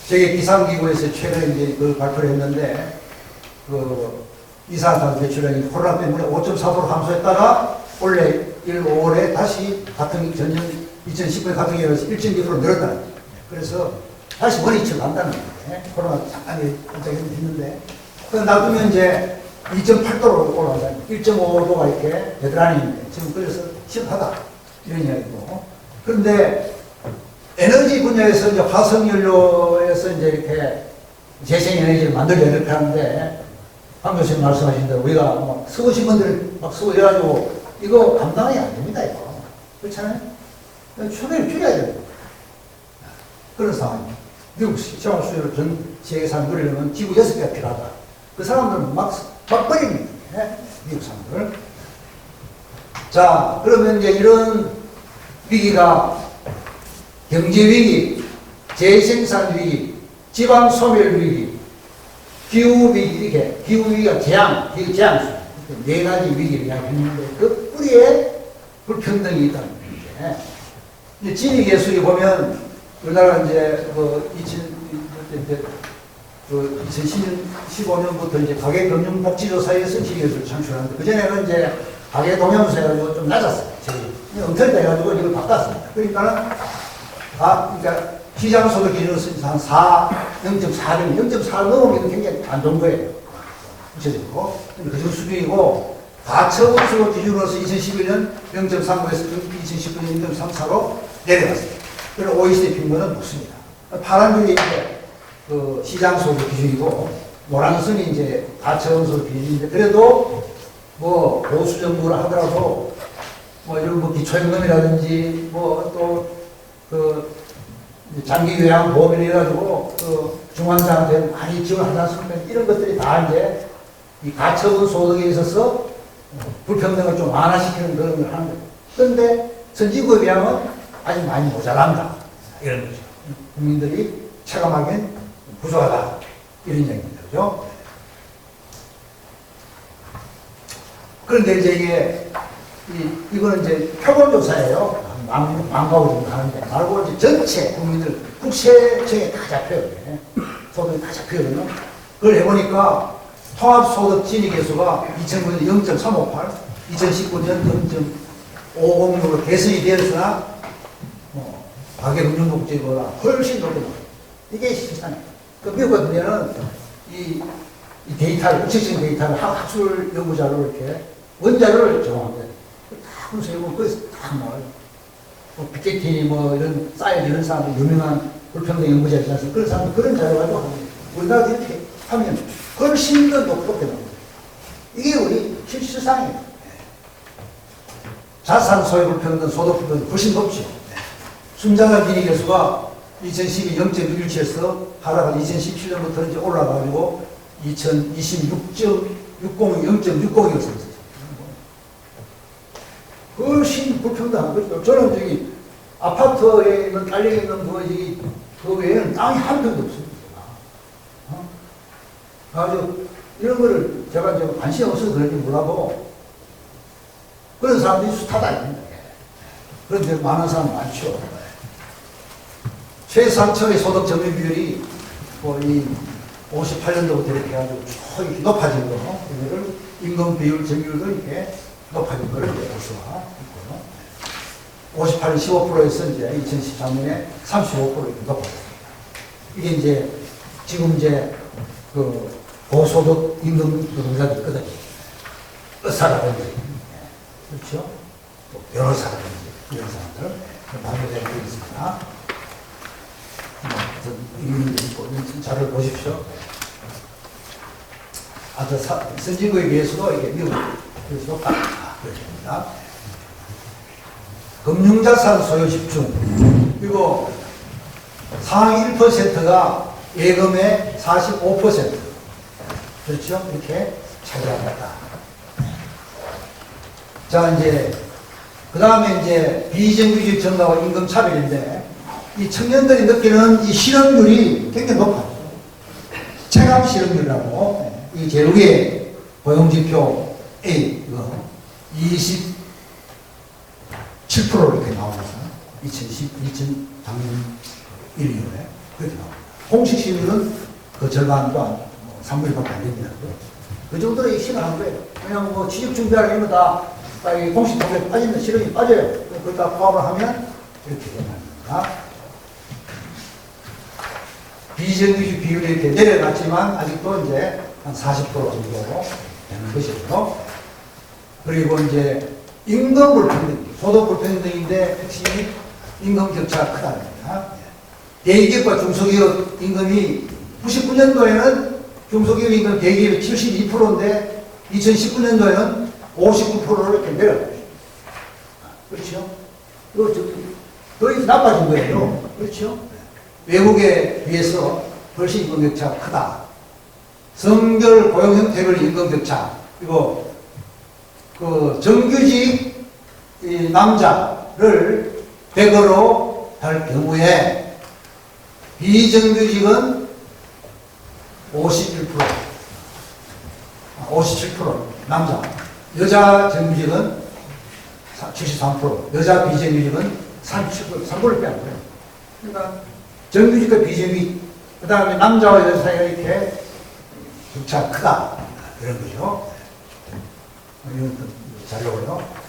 세계 기상기구에서 최근에 이제 그 발표를 했는데, 그 이산화탄소 배출량이 코로나 때문에 5.4% 감소했다가 올해 5월에 다시 같은 전년 2019년 같은 경우에서 1.2% 늘었다는 거예요. 그래서 다시 원위치로 간다는 거예요. 코로나 잠깐 했는데, 그 놔두면 이제 2.8도로 올라간다. 1.5도가 이렇게 되더라니 지금 그래서 심하다. 이런 이야기고. 그런데 에너지 분야에서 이제 화석연료에서 이제 이렇게 재생에너지를 만들려 이렇게 하는데, 황 교수님 말씀하신 대로 우리가 뭐 쓰고신 분들 막 쓰고 이래가지고 이거 감당이 안 됩니다, 이거. 그렇잖아요? 초기를 줄여야 돼요. 그런 상황입니다. 미국 시장 수요를 전 세계에서 누리려면 지구 6배가 필요하다. 그 사람들은 막 버립니다. 네? 미국 사람들. 자, 그러면 이제 이런 위기가 경제위기, 재생산 위기, 지방 소멸 위기, 기후 위기, 이렇게 기후 위기가 재앙, 기후 재앙, 네 가지 위기를 이야기했는데 그 뿌리에 불평등이 있다는 거죠. 이제 진위계수에 보면 우리나라 이제 그 2015년부터 이제 가계금융복지조사에서 진위계수를 창출하는데 그 전에는 이제 가계동향조사 해가지고 좀 낮았어요. 엉터리다 해가지고 이걸 바꿨습니다. 그러니까는 그러니까 시장소득 기준으로 한 0.4 넘으면 굉장히 안 좋은 거예요. 구체적으로. 그중 수준이고, 가처분수 기준으로서 2011년 0.39에서 2019년 0.34로 내려갔습니다. 그리고 OECD 평균은 높습니다. 파란 줄이 이제 그 시장소득 기준이고, 노란 선이 이제 가처분수 기준인데, 그래도 뭐 보수 정부를 하더라도 뭐 이런 뭐 기초임금이라든지 뭐 또 그 장기 요양 보험이라 해가지고 그 중환자한테 많이 지원하지 않습니까? 이런 것들이 다 이제 이 가처분 소득에 있어서 불평등을 좀 완화시키는 그런 걸 하는 거예요. 그런데 선진국에 비하면 아직 많이 모자란다. 이런 거죠. 국민들이 체감하기엔 부족하다. 이런 얘기입니다. 그죠? 그런데 이제 이거는 이제 표본조사예요. 망가고 좀 하는데 말고 이제 전체 국민들 국세청에 다 잡혀요. 소득이 다 잡혀요. 그걸 해보니까 통합소득 진위계수가 2009년 0.358, 2019년 0.506으로 개선이 되었으나 가계금융복지보다 훨씬 높게 나와요. 이게 실상이에요. 그 미국 같은 경우는 이 데이터를, 국세청 데이터를 학술 연구자료를 이렇게 원자료를 제공합니다. 다 분석해보면 거기서 다 나와요. 피케티 뭐 이런 사이드 이런 사람들 유명한 불평등 연구자 있지 않습니까? 그런 사람들 그런 자료 가지고 합니다. 우리나라 이렇게 하면 훨씬 더 높게 나옵니다. 이게 우리 실상이에요. 자산 소유 불평등, 소득 불평등 훨씬 높죠. 순자산 비리계수가 2012 0.17에서 하다가 2017년부터 이제 올라가지고 2026 0.60이 있었어요. 훨씬 불평등한 거죠. 저는 저기 아파트에 있는 딸려 있는 그 외에는 땅이 한 평도 없습니다. 아주 이런 거를 제가 이제 관심이 없어서 그런지 몰라도 그런 사람들이 숱하다 아닙니다. 그런데 많은 사람 많죠. 최상층의 소득 점유 비율이 이 58년도부터 이렇게 해가지고 쭉 이렇게 높아진 거, 이거를 임금 비율 점유율도 이렇게 높아진 거를 이제 볼 수가 있고요. 58년 15%에서 이제 2013년에 35% 이렇게 높아졌습니다. 이게 이제 지금 이제 그 고소득 임금 노동자들 있거든요. 의사라든지, 그렇죠? 또 변호사라든지 이런 사람들 방해되고 있습니다. 이 자료를 보십시오. 선진국에 비해서도 이게 미국에서 높다. 그렇습니다. 금융자산 소유 집중. 그리고 상위 1%가 예금의 45%. 그렇죠? 이렇게 차지한다. 자, 이제, 그 다음에 이제 비정규직 증가와 임금 차별인데, 이 청년들이 느끼는 이 실업률이 굉장히 높아요. 체감 실업률이라고, 이 제일 위에 고용지표 A, 이거 27% 이렇게 나오면서 20작년 1월에 그렇게 나옵니다. 공식 실업률은 그 절반도 3분의 1밖에 안 됩니다. 그 정도로 심각한 거예요. 그냥 뭐 취직 준비하려면 다 공식 통계에 빠지면 실업이 빠져요. 그러니까 포함을 하면 이렇게 됩니다. 비정규직 비율이 이렇게 내려갔지만 아직도 이제 한 40% 정도 되는 것이고요. 그리고 이제 임금 불평등, 소득 불평등인데 핵심이 임금 격차가 크다는 겁니다. 대기업과 중소기업 임금이 99년도에는 중소기업 임금 대기업이 72%인데 2019년도에는 59%로 이렇게 내려갔어요. 그렇죠? 거의 나빠진 거예요. 그렇죠? 외국에 비해서 훨씬 임금 격차가 크다. 성별 고용 형태별 임금 격차. 그리고 그 정규직 이 남자를 100으로 할 경우에 비정규직은 51%, 57% 남자, 여자 정규직은 73%, 여자 비정규직은 37%, 3%를 빼는 거예요. 그러니까 정규직과 비정규직, 그 다음에 남자와 여자 사이가 이렇게 격차가 크다. 이런 거죠. 이런 자료고요.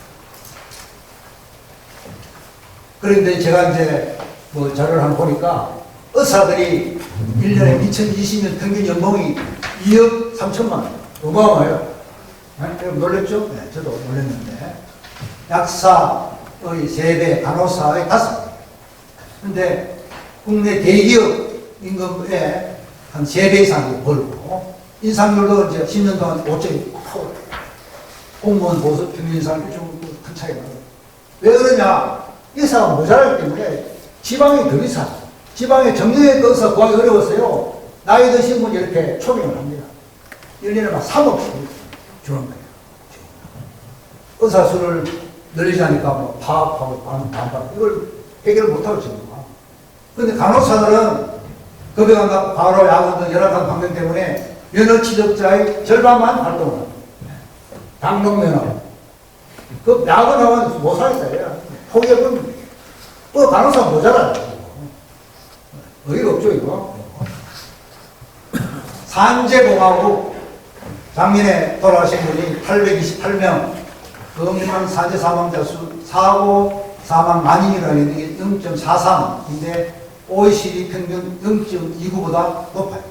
그런데 제가 이제 뭐 자료를 한번 보니까 의사들이 1년에 2020년 평균 연봉이 2억 3천만 원. 어마어마해요. 네? 놀랬죠? 네, 저도 놀랐는데. 약사의 3배, 간호사의 5배. 근데 국내 대기업 임금의 한 3배 이상 벌고, 인상률도 이제 10년 동안 5.9%. 공무원 보수 평균 인상률이 좀 큰 차이가 나요. 왜 그러냐? 의사가 모자라기 때문에 지방이 더 비싸. 지방에 정형외과 의사 구하기 어려웠어요. 나이 드신 분이 이렇게 초빙을 합니다. 1년에 막 3억씩 주는 거예요. 의사 수를 늘리자니까 뭐 파업하고 반박. 이걸 해결을 못하고 지금. 근데 간호사들은 급여가 낮고 과로 야근 등 열악한 환경 때문에 면허 취득자의 절반만 활동을 합니다. 당농면허. 그 야근하면 못 살겠어요. 포기해버립니다. 간호사 모자라요. 어이가 없죠, 이거. 산재봉하고 작년에 돌아가신 분이 828명, 금융 산재 사망자 수, 사고 사망 만인이라는 게 0.43인데 OECD 평균 0.29보다 높아요.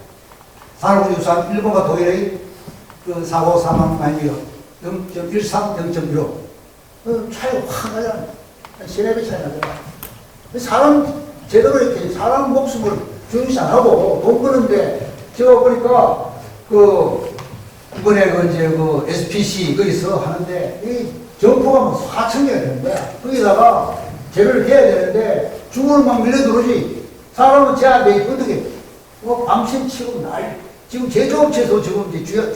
산업유산 일본과 독일의 그 사고 사망 만인이 0.13, 0.15. 차이가 확 나잖아요. 3-4배 차이 나잖아요. 사람, 제대로 이렇게 사람 목숨을 중시 안 하고 돈 버는데, 제가 보니까, 이번에 SPC 거기서 하는데, 이 점포가 뭐 4,000개가 되는데, 거기다가 재료를 해야 되는데, 주문을 막 밀려 들어오지. 사람은 제한돼 있고, 어떻게, 밤샘 치고 지금 제조업체에서 지금 이제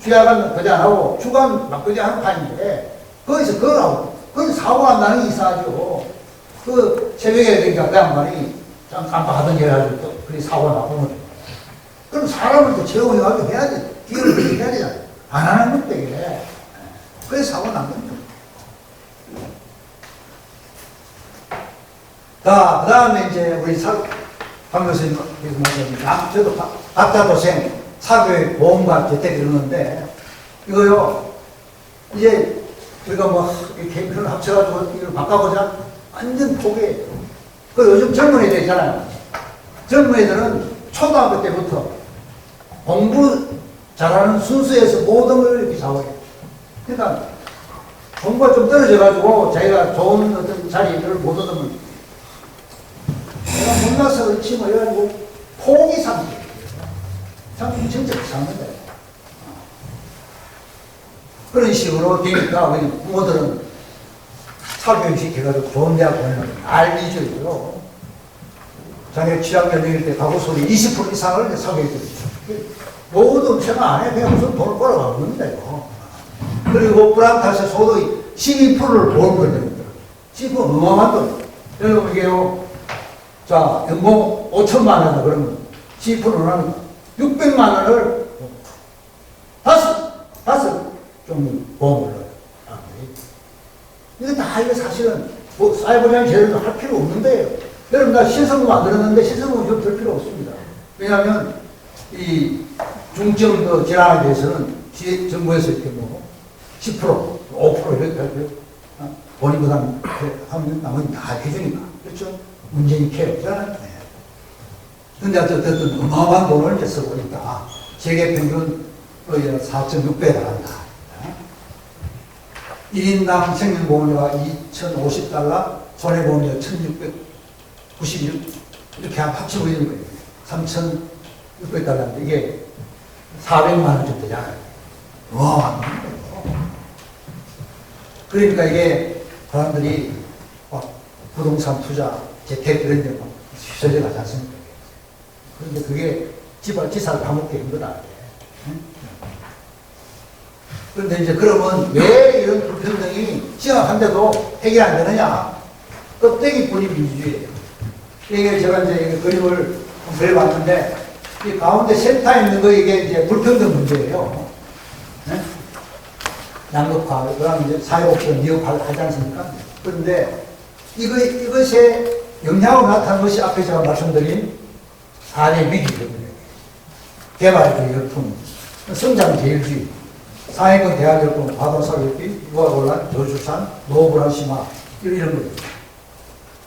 주야간 거지 안 하고, 주간 막 거지 하는 판인데, 거기서 그걸 하고, 거기서 사고가 나는 게 이상하죠. 새벽에 그러니까 그 양반이 좀 깜빡하던 일 해가지고 또, 그리 사고가 나고. 그럼 사람을 또 재용해가지고 해야 돼. 기회를 해야 되잖아. 안 하는 것도 이게. 그래서 사고가 난 겁니다. 자, 그 다음에 이제 우리 박 교수님께서 말씀하신, 저도 박사도생, 사교육, 보험과 재택 이러는데, 이거요, 이제 우리가 뭐, 캠프를 합쳐가지고 이걸 바꿔보자. 완전 포기해요. 요즘 젊은 애들 있잖아요. 젊은 애들은 초등학교 때부터 공부 잘하는 순수에서 모든 걸 이렇게 잡아요. 그러니까 공부가 좀 떨어져가지고 자기가 좋은 어떤 자리를 못 얻으면 내가 못나서 그렇지 뭐 이래가지고 포기 상태. 참 진짜 이상한데. 그런 식으로 되니까 우리 부모들은 사교육시켜가지고 좋은 대학 보내는 알리죠요. 자기가 취학연령일 때 가구 소리 20% 이상을 사교육시켜주죠. 모두 생각 안 해. 그냥 무슨 돈을 벌어가고 있는다, 이거. 그리고 프랑타시 소득이 12%를 보험 걸립니다. 12% 어마어마한 돈. 여러분, 이게요. 자, 연봉 5천만 원이다. 그러면 12%는 600만 원을 다섯 종류 보험을 넣어요. 이거 다 이거 사실은 뭐 사회보장 제도도 할 필요 없는데요. 여러분, 나 신성금 만들었는데 신성금 좀 들 필요 없습니다. 왜냐하면 이 중증 질환에 대해서는 정부에서 이렇게 뭐 10%, 5% 이렇게 본인 부담 하면 나머지 다 해주니까. 그렇죠? 문재인 케어잖아요. 근데 어쨌든 어마어마한 돈을 이제 써보니까 세계 평균 4.6배에 달한다. 1인당 생명보험료가 $2,050, 손해보험료 1691 이렇게 합치고 있는 거예요. 3,600달러인데 이게 400만 원 정도 되잖아요. 와, 그러니까 이게 사람들이 막 부동산 투자, 재택 이런 데막 휘저려 가지 않습니까? 그런데 그게 지사를 다먹게 한 거다. 그런데 이제 그러면 왜 이런 불평등이 심각한데도 해결 안 되느냐? 껍데기뿐이 민주주의예요. 이게 제가 이제 그림을 그려봤는데 이 가운데 센터에 있는 거 이게 이제 불평등 문제예요. 네? 양극화, 그다음 이제 사회복지가 미흡하지 않습니까? 그런데 이것에 영향으로 나타난 것이 앞에 제가 말씀드린 4대 위기거든요. 개발의 열풍, 성장제일주의, 상해권 대학열풍, 과도사회비, 유아곤란, 저출산, 노후불안 심화 이런 거죠.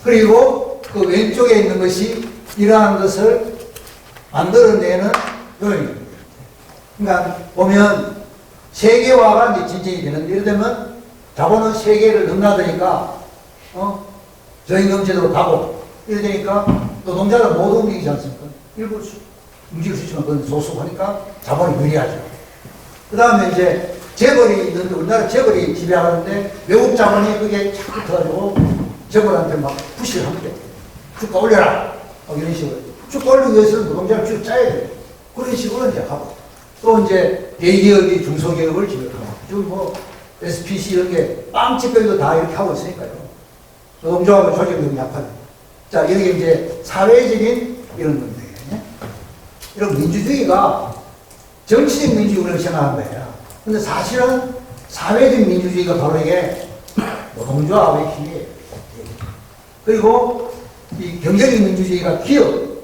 그리고 그 왼쪽에 있는 것이 이러한 것을 만들어내는 요인입니다. 그러니까 보면 세계화가 이제 진전이 되는데 예를 들면 자본은 세계를 넘나드니까 저임금제도로 가고 이러니까 노동자들 모두 움직이지 않습니까? 일부 움직일 수 있지만 그건 소수하니까 자본이 유리하죠. 그 다음에 이제 재벌이 있는데 우리나라 재벌이 지배하는데 외국 자본이 그게 자꾸 붙어가지고 재벌한테 막 푸시를 합니다. 주가 올려라! 이런 식으로. 주가 올리기 위해서는 노동자를 쭉 짜야 돼요. 그런 식으로 이제 하고. 또 이제 대기업이 중소기업을 지배하고. 지금 뭐 SPC 이런 게 빵집별도 다 이렇게 하고 있으니까요. 노동조합의 조직력이 약하죠. 자, 이렇게 이제 사회적인 이런 건데. 이런 민주주의가 정치적 민주주의를 생각한 거예요. 근데 사실은 사회적 민주주의가 바로 이게 노동조합의 힘이에요. 그리고 이 경제적 민주주의가 기업을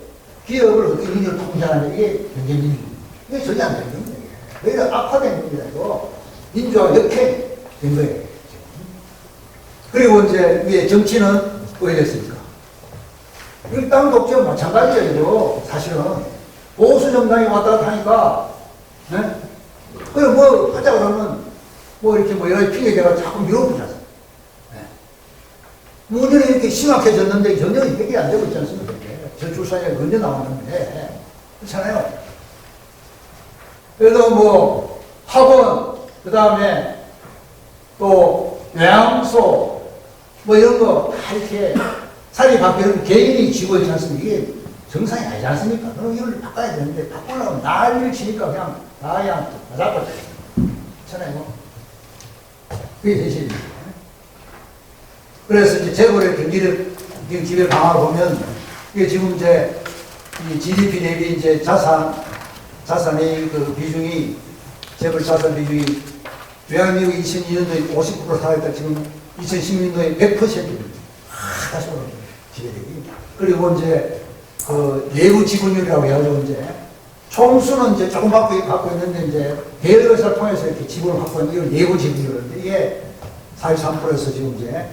어떻게 민주를 통제하는 이게 경제민주주의. 이게 전혀 안 되는 거예요. 오히려 악화된 겁니다. 이거 민주화가 역행된 거예요. 그리고 이제 위에 정치는 왜 됐습니까? 일당 독재와 마찬가지예요. 사실은 보수 정당이 왔다 갔다 하니까, 네? 그래 뭐 하자 그러면 뭐 이렇게 뭐 여러 핑계대가 자꾸 밀어붙이잖아요. 네. 문제는 이렇게 심각해졌는데 전혀 해결이 안 되고 있지 않습니까? 저출산이 언제 나왔는데 그렇잖아요. 그래도 뭐 학원, 그 다음에 또 요양소 뭐 이런 거 다 이렇게 살이 바뀌는 개인이 쥐고 있지 않습니까? 이게 정상이 아니지 않습니까? 그럼 이걸 바꿔야 되는데 바꾸려면 난리를 치니까 그냥 다 그냥 맞아버려. 그렇잖아요. 그게 대신입니다. 그래서 이제 재벌의 경제력 지배 강화 보면 이게 지금 이제 이 GDP 대비 이제 자산의 그 비중이 재벌 자산 비중이 대한민국 2002년도에 59% 살았다 지금 2016년도에 100%입니다. 다시 오르죠. 지배력이. 그리고 이제 그 내부 지분율이라고 해가지고 이제 총수는 이제 조금 갖고 있는데 이제 대여회사를 통해서 이렇게 지분을 갖고 있는 이걸 내부 지분율인데 이게 43%에서 지금 이제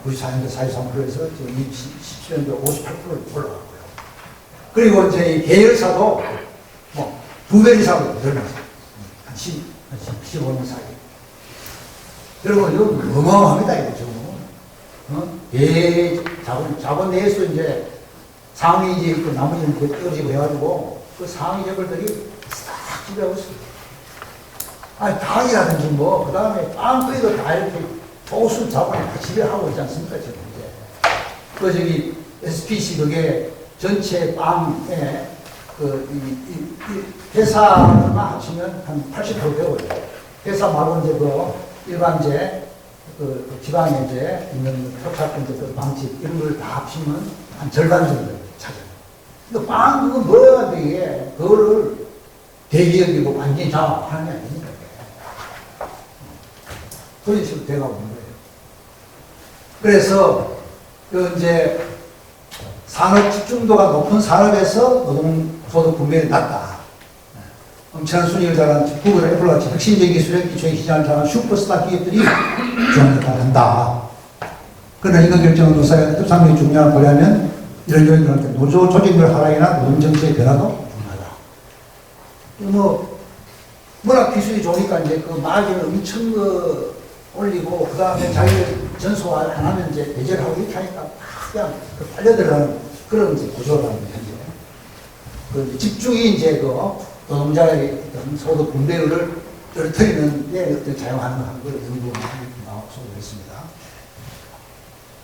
94년도 43%에서 지금 17년도 58%로 올라갔고요. 그리고 이제 이 계열사도 뭐 2배 이상으로 늘어났어요. 한 15년 사이. 여러분, 이거 어마어마합니다, 이거 지금. 자본 내에서 이제 상위 이제 그 나머지는 그 떨어지고 해가지고 그 상위 재벌들이 싹 지배하고 있어요. 아니, 닭이라든지 뭐, 그 다음에 빵거리도 다 이렇게 보수 자본이 다 지배하고 있지 않습니까, 지금 이제. 그 저기 SPC 그게 전체 빵에 이 회사만 합치면 한 80% 되고요. 회사 말고 이제 그 일반제, 그 지방에 이제 있는 협착분들, 그 빵집 이런 걸 다 합치면 한 절반 정도 차져요. 근데 빵 그건 뭐야 돼 이게 그거를 대기업이고 완전히 장악하는 게 아닙니다. 그런 식으로 돼가고 있는 거예요. 그래서 그 이제 산업 집중도가 높은 산업에서 노동소득 분배율이 낮다. 엄청난 순위를 잘한 구글, 애플같이 혁신적인 기술의 기초의 시장을 잘한 슈퍼스타 기업들이 주목을 한다. 그러나 이거 결정은 노사의 협상력이 중요한 거라면 이런 요인들한테 노조 조직별 하락이나 노동 정책의 변화도 중요하다. 문학 기술이 좋으니까 이제 그 마진을 엄청 올리고 그 다음에 자기들 전소 안 하면 이제 배제를 하고 이렇게 하니까 그냥 빨려들어가는 그런 이제 구조라는 현재. 그 집중이 이제 그 노동자의 어떤 소득 분배율을 떨어뜨리는 데 어떤 작용하는 걸 연구하고 있습니다.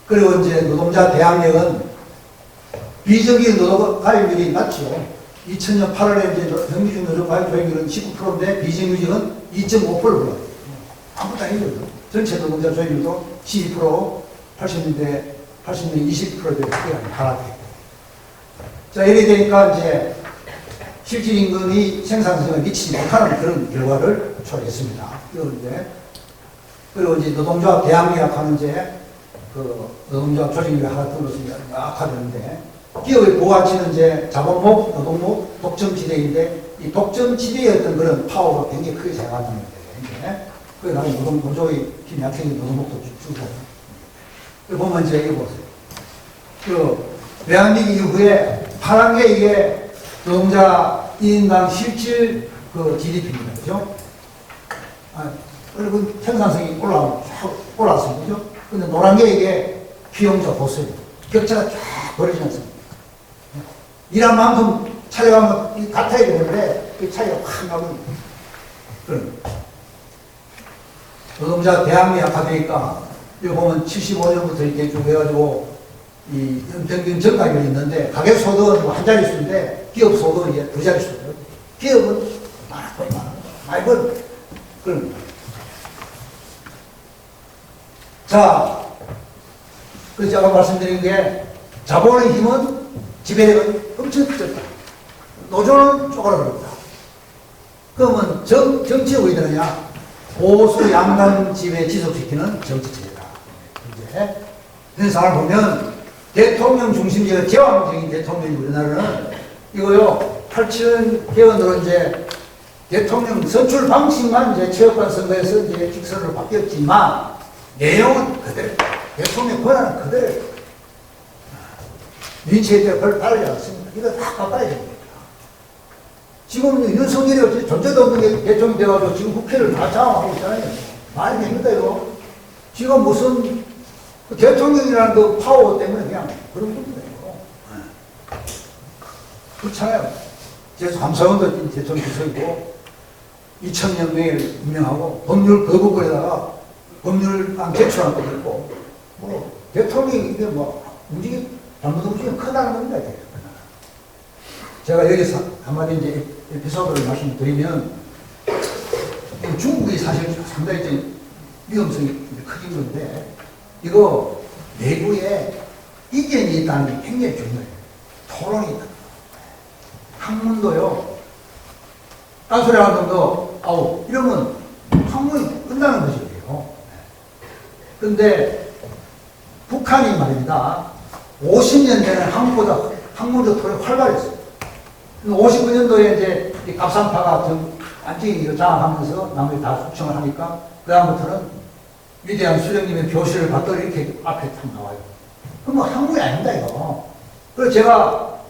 그리고 이제 노동자 대항력은 비정규 노동 가입률이 낮죠. 2000년 8월에 이제 정규직 노동 가입 조회율은 19%인데 비정규직은 2.5%. 아무것도 아니거든요. 전체 노동자 조회율도 12%, 80년대 20%대 하락했고. 자, 이렇게 되니까 이제 실질 임금이 생산성에 미치지 못하는 그런 결과를 초래했습니다. 그리고 이제 노동조합 대항력 하는 이제 그 노동조합 조직률이 하락됨으로써 악화되는데 기업의 부가치는 이제 자본목, 노동목, 독점지대인데 이 독점지대의 어떤 그런 파워가 굉장히 크게 작용하는 거예요. 그게 나중에 노조의 힘이 약해진 노동목도 줄고. 그리고 보면 이제 이거 보세요. 그 외환위기 이후에 파란 게 이게 노동자 1인당 실질 그 GDP입니다. 그죠? 그리고 생산성이 올라왔습니다. 그죠? 근데 노란 게 이게 비용자 보수예요. 격차가 쫙 벌어지지 않습니다. 일한 만큼 차려가면 같아야 되는데 그 차이가 확 나고 그런 노동자 대항력이 약화되니까 여기 보면 75년부터 이렇게 쭉 해가지고 이 평균 정가율이 있는데 가계 소득은 뭐 한 자릿수인데 기업 소득은 이제 두 자릿수예요. 기업은 많이 벌 그런 자, 그래서 제가 말씀드린 게 자본의 힘은 지배력은 엄청 적다. 노조는 쪼그라들었다. 그러면 정치의 의도느냐? 보수 양당 지배 지속시키는 정치 체제다. 이제 그런 상황을 보면 대통령 중심제가 제왕적인 대통령이 우리나라는 이거요 87년 개헌으로 이제 대통령 선출 방식만 이제 체육관 선거에서 이제 직선으로 바뀌었지만 내용은 그대로 대통령 권한은 그대로 민주주의 때 별 다르지 않습니다. 이거 다 바꿔야 됩니다. 지금 윤석열이 존재도 없는 게 대통령이 돼가지고 지금 국회를 다 장악하고 있잖아요. 말이 됩니다, 이거. 지금 무슨 그 대통령이라는 그 파워 때문에 그냥 그런 겁니다, 이거. 그렇잖아요. 그래서 감사원도 대통령 비서이고 2000년명을 임명하고 법률 거부권에다가 법률안 제출한 것도 있고 뭐 대통령이 이게 뭐 잘못 움직이면 크다는 겁니다, 이게. 제가 여기서 한마디 이제 에피소드를 말씀드리면 중국이 사실 상당히 좀 위험성이 크긴 건데 이거 내부에 이견이 있다는 게 굉장히 중요해요. 토론이 있다. 학문도요. 딴소리 하는 놈도 아우 이러면 학문이 끝나는 것이에요. 그런데 북한이 말입니다. 50년 전에 한국보다 학문적 토론이 활발했어요. 59년도에 이제 갑산파가 안쪽에 장악하면서 나머지 다 숙청을 하니까 그다음부터는 위대한 수령님의 교실을 받더니 이렇게 앞에 탁 나와요. 그럼 뭐 한국이 아닙니다, 이거. 그래서 제가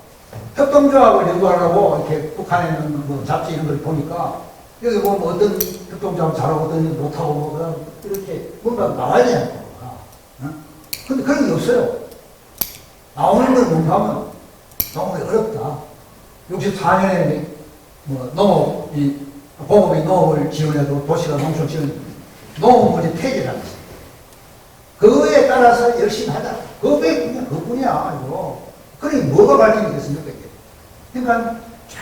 협동조합을 연구하려고 이렇게 북한에 있는 뭐 잡지 이런 걸 보니까 여기 보면 어떤 협동조합 잘하고 어떤 못하고 뭐 이렇게 뭔가 나와야 되잖아요. 근데 그런 게 없어요. 나오는 걸 뭔가 하면 너무 어렵다. 64년에 뭐 농업, 공업이 농업을 지원해도 도시가 농촌 지원, 농업물이 폐지를 하는 거죠. 그거에 따라서 열심히 하자. 그것뿐이야, 이거. 그러니 뭐가 발전이 됐습니까, 이게? 그러니까 쫙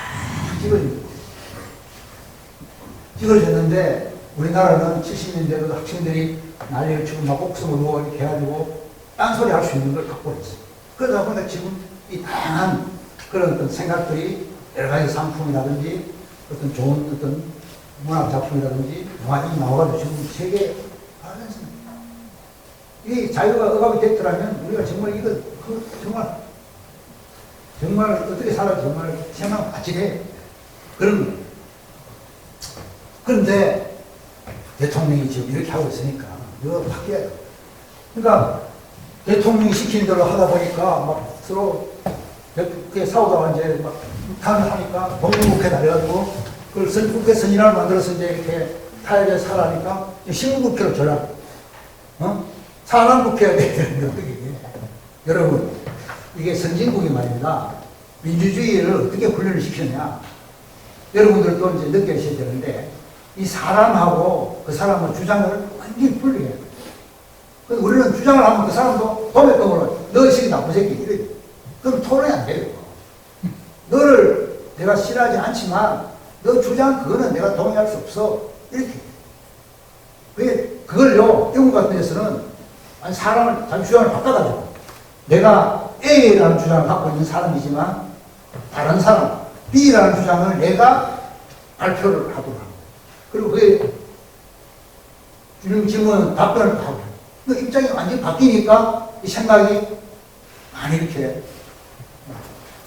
찍어졌는데 우리나라는 70년대로 학생들이 난리를 치고 막 옥성을 모아 이렇게 해가지고 딴소리 할 수 있는 걸 갖고 있어요. 그러다 보니까 지금 이 다양한 그런 어떤 생각들이 여러 가지 상품이라든지 어떤 좋은 어떤 문학 작품이라든지 영화들이 나와가지고 지금 세계에 알았습니다. 이 자유가 억압이 됐더라면 우리가 정말 이거 정말 어떻게 살아도 정말 생각 바치게 그런 거예요. 그런데 대통령이 지금 이렇게 하고 있으니까 이거 바뀌어야 돼요. 그러니까 대통령이 시키는 대로 하다 보니까 막 서로 그게 싸우다가 이제 막 탄을 하니까 법무국회 달려가지고 그걸 국회 선인화를 만들어서 이제 이렇게 타협에 살아니까 신문국회로 전환. 사람 국회가 돼야 되는데 어떻게 이게. 여러분, 이게 선진국이 말입니다. 민주주의를 어떻게 훈련을 시켰냐. 여러분들도 이제 느끼셔야 되는데, 이 사람하고 그 사람의 주장을 완전히 분리해야 돼요. 그래서 우리는 주장을 하면 그 사람도 도매금으로 너 새끼 나쁜 새끼 이래. 그럼 토론이 안 돼요. 너를 내가 싫어하지 않지만 너 주장 그거는 내가 동의할 수 없어. 이렇게. 그걸요, 영국 같은 데서는 아니 사람을 자기 주장을 바꿔가지고 내가 A라는 주장을 갖고 있는 사람이지만 다른 사람 B라는 주장을 내가 발표를 하도록 합니다. 그리고 그게 질문 답변을 하고 그 입장이 완전히 바뀌니까 이 생각이 많이 이렇게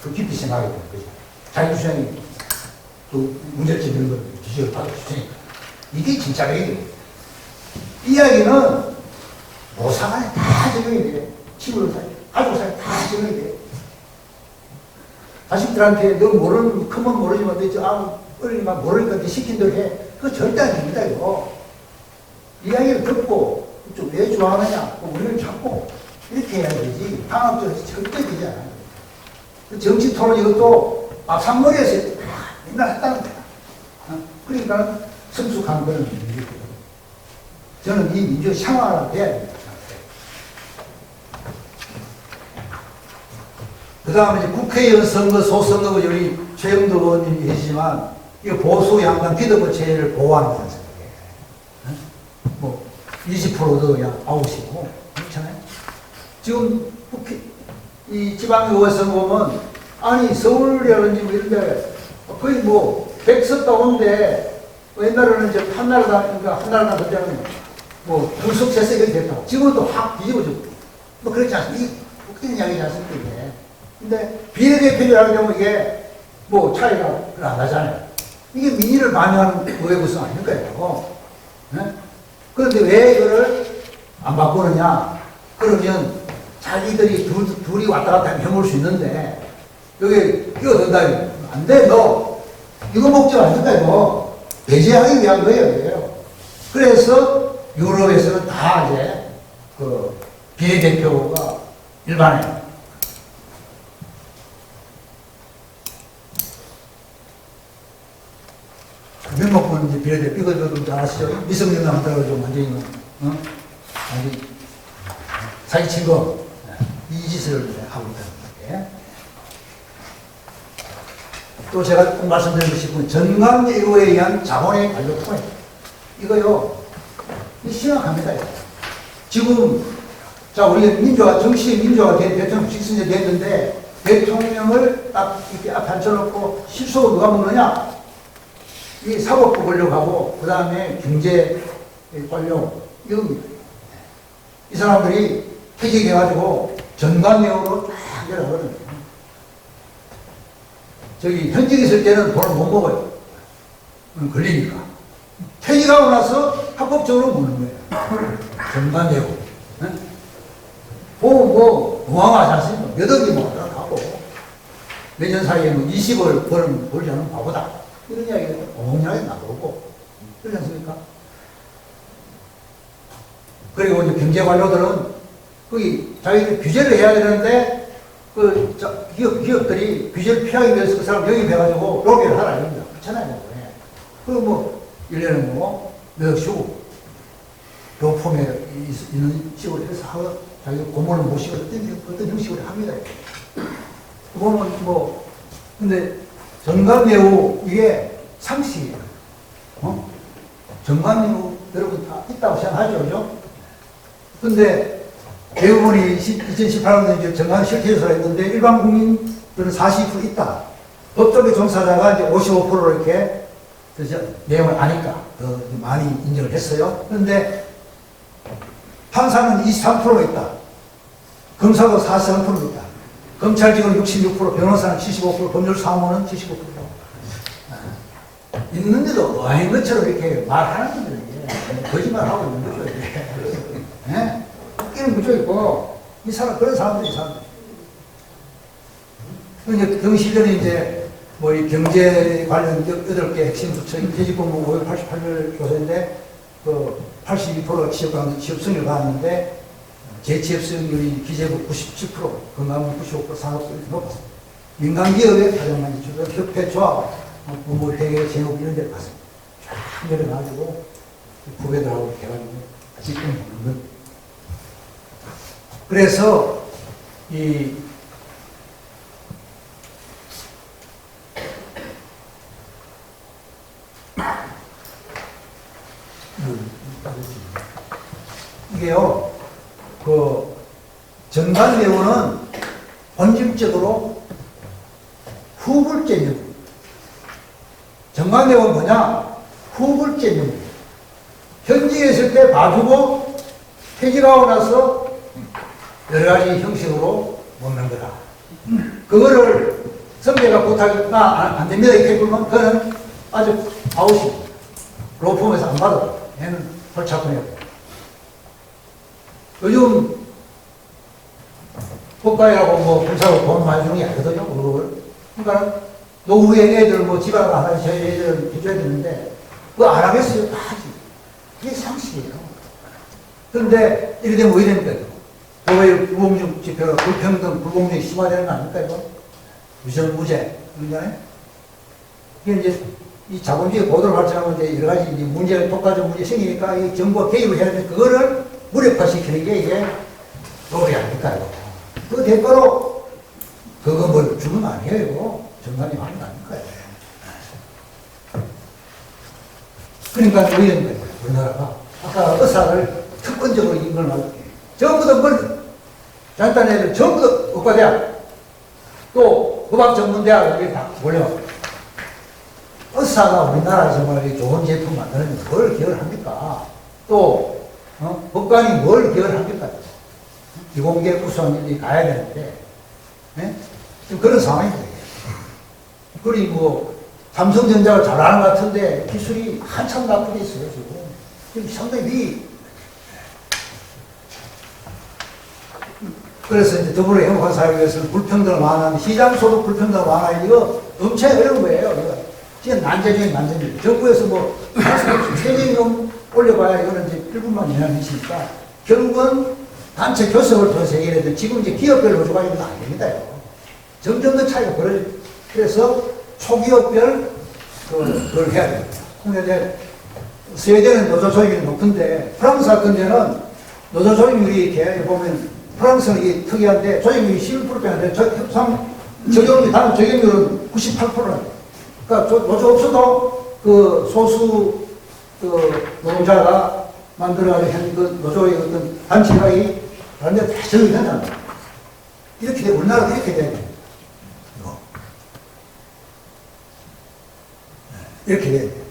더 깊이 생각이 되는 거죠. 자기 주장이 또 문제를 제기하는 걸 지적을 받을 수 있으니까 이게 진짜 얘기예요. 이야기는 모사간에 다 적용이 돼. 친구들 사이, 가족 사이 다 적용이 돼. 자식들한테 너 모르는, 크면 모르지만 너 어린이가 모르니까 너 시킨 대로 해. 그거 절대 아닙니다, 이거. 이야기를 듣고, 왜 좋아하느냐, 우리를 찾고, 이렇게 해야 되지. 방학적으로 절대 되지 않아요. 정치 토론 이것도 막상머리에서 맨날 했다는 거야. 그러니까 성숙한 거는 민주주의. 저는 이 민주 생활을 해야 됩니다. 그 다음에 이제 국회의원 선거, 소선거, 여기 최영도 의원님이 계시지만, 이거 보수 양당 비더블 체제를 보호하는 거란 생각이에요. 뭐, 20%도 그냥 아웃이고, 그렇잖아요. 지금 국회, 이 지방의회 선거 보면, 아니, 서울이라든지 뭐 이런 데 거의 뭐, 100석 가운데, 옛날에는 이제 한나라당 그때는 뭐, 불석 세석이 됐다. 지금은 또 확 뒤집어졌고, 뭐 그렇지 않습니까? 이게 웃기는 이야기지 않습니까, 이게. 근데 비례대표라고 하면 이게 뭐 차이가 안 나잖아요. 이게 민의를 반영하는 의회 구성 아닙니까, 이거? 네? 그런데 왜 이거를 안 바꾸느냐? 그러면 자기들이 둘이 왔다 갔다 해볼 수 있는데, 여기 끼어든다. 안 돼, 너. 이거 목적 아닙니까, 이거? 배제하기 위한 거예요, 이게요. 그래서 유럽에서는 다 이제 그 비례대표가 일반에 몇몇분 이제 비례대표 이거 좀 잘 아시죠? 미성년자한테 좀 완전히 완전히 사기친 거 이 짓을 하고 있다는 거예요. 또 제가 꼭 말씀드리고 싶은 전광예우에 의한 자본의 관료 통해 이거요. 이 심각합니다. 지금 자 우리 민주화 정치의 민주화가 된 대통령 직선제 됐는데 대통령을 딱 이렇게 앞에 앉혀놓고 실속을 누가 먹느냐? 이 사법부 권력하고 그 다음에 경제 권력 이겁니다. 이 사람들이 퇴직해가지고 전관예우로 쫙 내려가거든요. 저기 현직에 있을 때는 돈을 못 먹어요. 걸리니까. 퇴직하고 나서 합법적으로 먹는 거예요. 전관예우. 뭐 무항하지 않습니까? 몇 억이 뭐 하고 몇 년 사이에 뭐 20을 벌지 않은 바보다. 이런 이야기가 어머니하게 나오고, 그렇지 않습니까? 그리고 이제 경제관료들은 거기 자기들 규제를 해야 되는데, 기업들이 규제를 피하기 위해서 그 사람 영입해가지고 로비를 하라 이럽니다. 그렇잖아요. 그리고 뭐, 1년에 뭐, 몇 억씩, 로펌에 있는 식으로 해서 하고, 자기 고모를 모시고 어떤 형식으로 합니다. 보면 뭐, 근데, 전관예우 이게 상식이에요. 전관예우 여러분 다 있다고 생각하죠, 그죠? 근데 대법원이 2018년도에 전관 실태조사를 했는데 일반 국민들은 40% 있다. 법조계 종사자가 이제 55% 이렇게 내용을 아니까 더 많이 인정을 했어요. 그런데 판사는 23% 있다. 검사도 43% 있다. 검찰직은 66%, 변호사는 75%, 법률사무는 75%. 있는데도 아닌 것처럼 이렇게 말하는 분들이 거짓말하고 있는 거죠. 네? 웃기는 거죠, 있고. 이 사람, 그런 사람들이 사람들. 이제 경실련이 이제 뭐 이 경제 관련 8개 핵심 부처, 퇴직본부 588별 조사인데, 그 82%가 취업 승률을 가는데, 재취업 수익률이 기재부 97%, 건강부 95%, 산업수익이 높았습니다. 민간기업에 가장 많이 주로 협회, 조합, 뭐 대개 제목 이런 데를 갔습니다. 쫙 내려가지고 후배들하고 해가지고 같이 먹는 것. 그래서 이 이게요, 그 전관예우는 본질적으로 후불제념. 전관예우는 뭐냐? 후불제념. 현직에 있을 때 봐주고 퇴직하고 나서 여러 가지 형식으로 먹는 거다. 그거를 선배가 부탁했다, 안 됩니다. 이렇게 보면 그거는 아주 아웃입니다. 로펌에서 안 받아. 얘는 헐착군이에요. 요즘 국가이라고 뭐 군사로 돈 많이 주는 게 아니거든요. 그걸. 그러니까 노후에 애들 뭐 집안 하나 저희 애들 해줘야 되는데 그거 안 하겠어요. 다 하지. 그게 상식이에요. 그런데 이래 되면 왜 됩니까? 도의 불공정 지표가 불평등, 불공정이 심화되는 거 아닙니까? 이거? 유전무죄. 그러잖아요. 이게 이제 이 자본주의 고도로 발전하면 이제 여러 가지 이제 문제가 독과적 문제 생기니까 이 정부가 개입을 해야 되는데 그거를 무력화시키는 게 이게 도리 아닐까요? 그 대가로 그거 뭘 주는 거 아니에요, 이거. 정관이 하는 거 아닐까요? 그러니까 왜 이런 거예요? 우리나라가 아까 의사를 특권적으로 임금을 전부 다 뭘, 잔단 애들 전부 다 의과대학, 또 의학전문대학을 다 올려. 의사가 우리나라에서 정말 좋은 제품 만드는 뭘 기여를 합니까? 또, 법관이 뭘 기여를 합니까? 비공개 우수한 일이 가야 되는데, 네? 지금 그런 상황입니다. 그리고 삼성전자가 잘하는 것 같은데 기술이 한참 나쁘게 있어요, 지금 상당히 그래서 이제 더불어 행복한 사회를 위해서는 불평등을 완화하는 시장소득 불평등을 완화하는 이거 엄청 어려운 거예요. 이거. 지금 난제 중에 난제입니다. 정부에서 뭐 세금을 올려봐야 이거는 이제 1분만 이내는 것이니까 결국은 단체 교섭을 통해서 해결해야 돼. 지금 이제 기업별로 가져가는 건 안 됩니다. 점점 더 차이가 벌어져요. 그래서 초기업별 그걸 해야 됩니다. 근데 이제 스웨덴은 노조조익률이 높은데 프랑스 같은 데는 노조조익률이 이렇게 보면 프랑스는 이게 특이한데 조익률이 11%인데 적용률, 다른 적용률은 98%예요. 그러니까 노조 없어도 그 소수 그 노동자가 만들어가지고 한 그 노조의 어떤 단체가 이 다른 데 다 적용이 된다는 거예요. 이렇게 돼, 우리나라도 이렇게 돼야 돼요. 이렇게 돼야 돼요.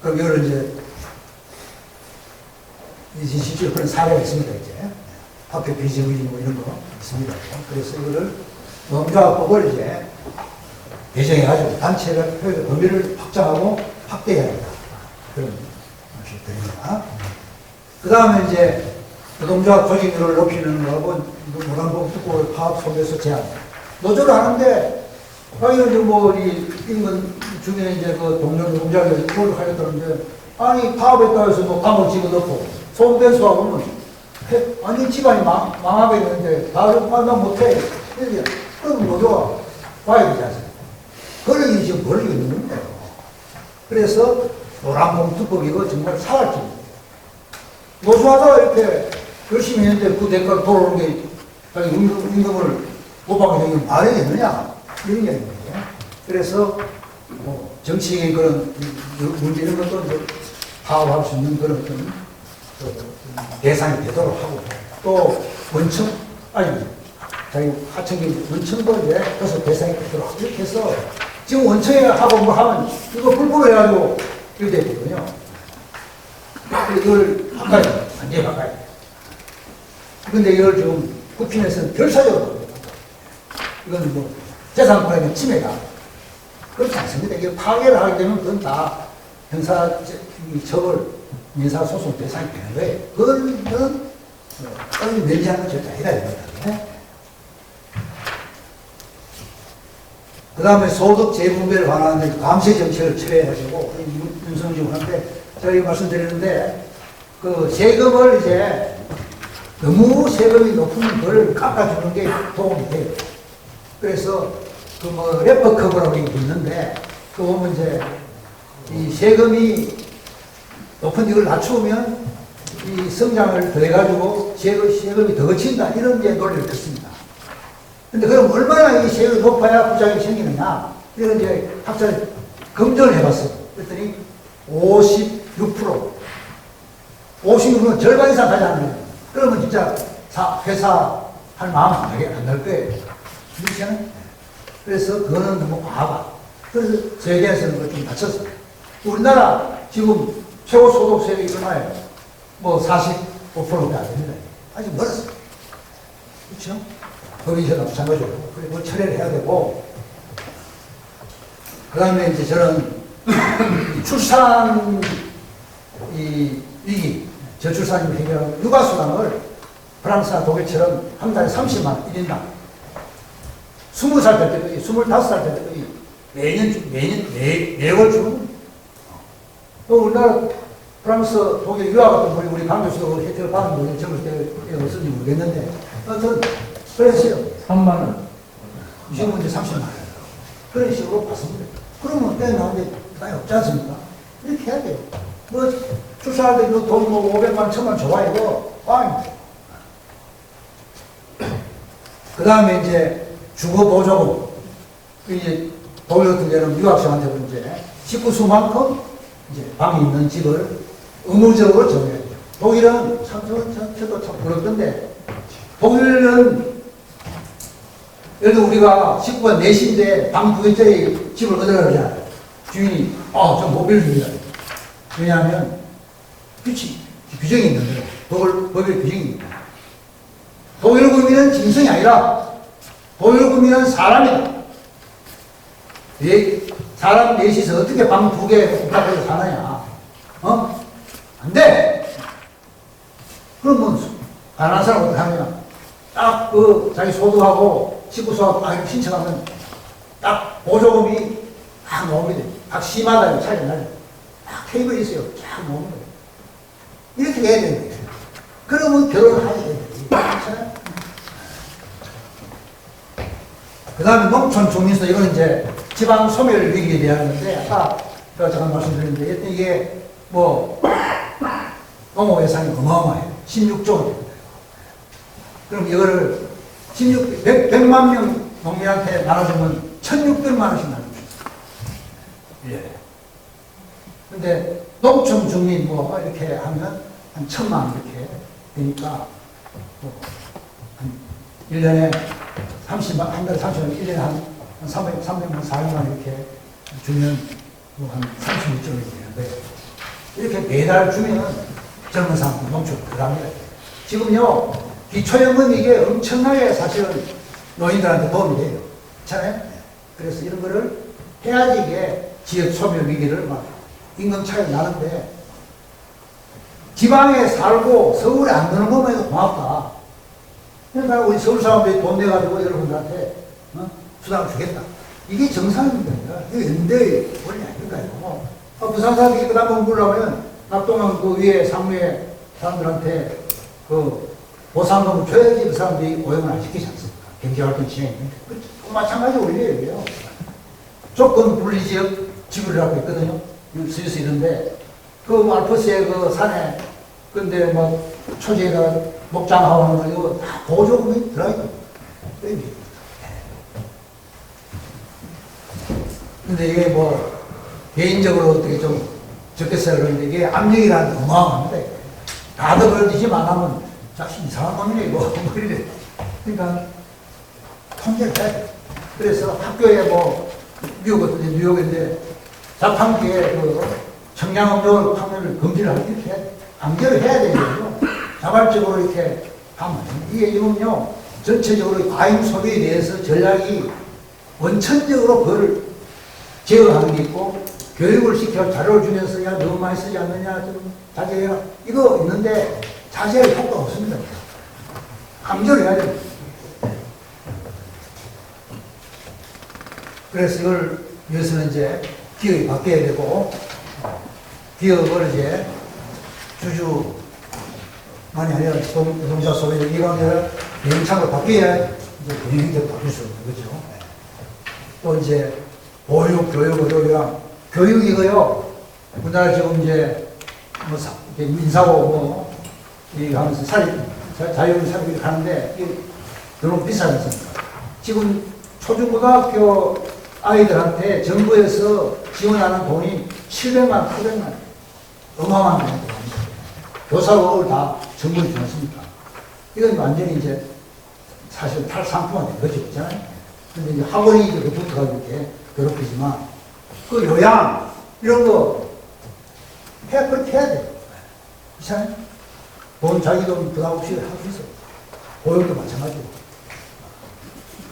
그럼 이거를 이제 실제로 그런 사례가 있습니다, 이제. 학교 비정규직 뭐 이런 거 있습니다. 그래서 이거를 노동조합법을 이제 개정해가지고 단체를, 범위를 확장하고 확대해야 된다. 그런 것들입니다. 그 다음에 이제 노동조합 조직률을 높이는 거하고 노란봉 특구 파업 소비에서 제한. 노조를 하는데 이건 뭐, 인근 주변에 이제 그 동료 노동자들 그걸 하겠다는데, 아니, 파업했다고 해서 뭐 감을 집어넣고, 손댄수하고 보면, 아니, 집안이 망하게 되는데, 다른 판단 못해. 그럼 노조가 봐야 되지 않습니까? 그런 일이 지금 벌어지고 있는 거예요. 그래서 노란봉투법이고 정말 사활집입니다. 노조하다가 이렇게 열심히 했는데 그 대가로 돌아오는 게, 자기 임금을 못 받게 되면 말이 되느냐? 이런 게 아닌 거예요. 그래서 뭐 정치적인 그런 문제 이런 것도 파악할 수 있는 그런 어떤 대상이 되도록 하고 또 원청 아니 자기 하청기 원청도 이제 그래서 대상이 되도록 하고 이렇게 해서 지금 원청에 하고 뭐 하면 이거 불법을 해가지고 이렇게 되거든요. 이걸 바꿔야 돼요. 완전히 바꿔야 돼요. 근데 이걸 지금 국힘에서는 결사적으로 이건 뭐 재산권의 침해다. 그렇지 않습니다. 이게 파괴를 하게 되면 그건 다 형사 처벌, 민사소송 대상이 되는 거예요. 그거는 빨리 면제하는 건 절대 아니다. 그 다음에 소득 재분배를 관하는 감세 정책을 철회해가지고 윤석열한테 제가 이거 말씀드리는데 그 세금을 이제 너무 세금이 높은 걸 깎아주는 게 도움이 돼요. 그래서 그 뭐 래퍼컵이라고 있는데 그 보면 이제 이 세금이 높은 이걸 낮추면 이 성장을 더해가지고 세금이 더 거친다 이런 게 논리를 듣습니다. 근데 그럼 얼마나 이 세금이 높아야 부작용이 생기느냐 이런 이제 학자를 검증을 해봤어요. 그랬더니 56%는 절반 이상 가지 않아요. 그러면 진짜 회사 할 마음 안 날 거예요. 그렇잖아요? 그래서 그거는 너무 과하다. 그래서 세계에서는 그걸 좀 낮췄어요. 우리나라 지금 최고 소득세율이 얼마예요? 뭐 45%가 안 됩니다. 아직 멀었어요. 그렇죠? 법인세도 마찬가지고. 그리고 처리를 해야 되고, 그 다음에 이제 저는 출산 이 위기, 저출산 해결 육아수당을 프랑스나 독일처럼 한 달에 30만 원 1인당 20살 될 때까지 25살 될 때까지 매월 주는 또 우리나라 프랑스 독일 유학 같은 우리 강교수도 혜택을 받은 분이 젊을 때 없었는지 모르겠는데 하여튼 그랬어요. 3만 원. 지금은 이제 30만 원 그런 식으로 받습니다. 그러면 때 나오는데 부담이 없지 않습니까? 이렇게 해야 돼요. 뭐 출산할 때 돈 뭐 500만 원, 1000만 원 좋아 이거 빵입니다. 그 다음에 이제 주거보조금 이제 독일 같은 데는 유학생한테 이제 식구 수만큼 이제 방이 있는 집을 의무적으로 정해야 돼요. 독일은 저도 참 부럽던데 독일은 예를 들어 우리가 식구가 넷인데 방 2개짜리 집을 얻으라 그러잖아요. 주인이 좀 못 빌립니다. 왜냐하면 규정이 있는데 독일 법의 규정이 있다. 독일 국민은 짐승이 아니라 독일 국민은 사람이다. 사람 넷이서 어떻게 방 2개 부탁해서 사느냐? 안 돼! 그럼 뭐, 가난한 사람 어떻게 하냐? 딱 자기 소득하고 식구수하고 딱 신청하면 딱 보조금이 딱 나옵니다. 각 시마다 차이가 나요. 딱 테이블이 있어요. 쫙 나오는 거예요. 이렇게 해야 되는 거예요. 그러면 결혼을 하게 돼요. 그렇잖아요? 그 다음에 농촌 주민수, 이건 이제 지방 소멸 위기에 대한 건데, 아까 제가 잠깐 말씀드렸는데, 이게 뭐, 농업 예산이 어마어마해요. 16조 원. 그럼 이거를 100만 명 농민한테 나눠주면 1,600만 원씩 나눠줄 수 있어요. 예. 근데 농촌 주민 뭐 이렇게 하면 한 1,000만 원 이렇게 되니까, 한 1년에 30만, 한 달에 30만, 1년에 한 300만, 400만 이렇게 주면 한 36조 원이 되는데, 이렇게 매달 주면 젊은 사람, 농촌 들어갑니다. 지금요, 기초연금 이게 엄청나게 사실은 노인들한테 도움이 돼요. 그렇잖아요? 그래서 이런 거를 해야지 이게 지역 소멸 위기를 막 임금 차이가 나는데, 지방에 살고 서울에 안 드는 것만 해도 고맙다. 그러니까 우리 서울 사람들이 돈 내가지고 여러분들한테 수당을 주겠다. 이게 정상입니다. 이게 연대의 원리 아닐까요? 부산 사람들이 그 한번 물으려면 낙동강 그 위에 상무에 사람들한테 그 보상금을 줘야지 그 사람들이 오염을 안 시키지 않습니까? 경제활동 진행인데. 그 마찬가지 원리예요. 조건 분리지역 지구라고 있거든요. 스위스 이런데 그 알프스의 그 산에 근데 뭐 초지에다 목장하고 하는 거 이거 다 보조금이 들어있거든요. 근데 이게 뭐 개인적으로 어떻게 좀 적겠어요. 그런데 이게 압력이라는 게 어마어마합니다. 다들 그런 안 하면 자식 이상한 놈이네 이거 이래. 그러니까 통제를 해야 돼. 그래서 학교에 뭐 뉴욕 같은 데 뉴욕인데 자판기에 그 청량음료 판매를 금지를 하고 이렇게 해야 돼. 강제를 해야 되거든요. 자발적으로 이렇게 하면 이게 지금요 전체적으로 과잉 소비에 대해서 전략이 원천적으로 그걸 제어하는 게 있고 교육을 시켜 자료를 주면서 야 너무 많이 쓰지 않느냐 좀 자제해라 이거 있는데 자제할 효과가 없습니다. 강제를 해야 됩니다. 그래서 이걸 위해서는 이제 기업이 바뀌어야 되고 기업을 이제 주주 많이 아니라 노동자 소외 이관계를 영창으로 바뀌어야 이제 경영행태로 바뀔 수 있는 거죠. 또 이제 보육, 교육, 의료랑 교육이고요. 우리나라 지금 이제 뭐 민사고 뭐 이 하면서 자유로운 사립이 가는데 이게 너무 비싸지 않습니까? 지금 초중고등학교 아이들한테 정부에서 지원하는 돈이 700만, 800만 어마어마한 돈이 들어갑니다. 교사학을 다 정부에 주었습니까? 이건 완전히 이제 사실 탈상품화 된 거죠. 그렇잖아요? 근데 이제 학원이 이렇게 붙어가지고 이렇게 괴롭히지만 그 요양, 이런 거 그렇게 해야 돼요. 그렇잖아요? 돈 자기 돈 부담 없이 할 수 있어요. 보육도 마찬가지고.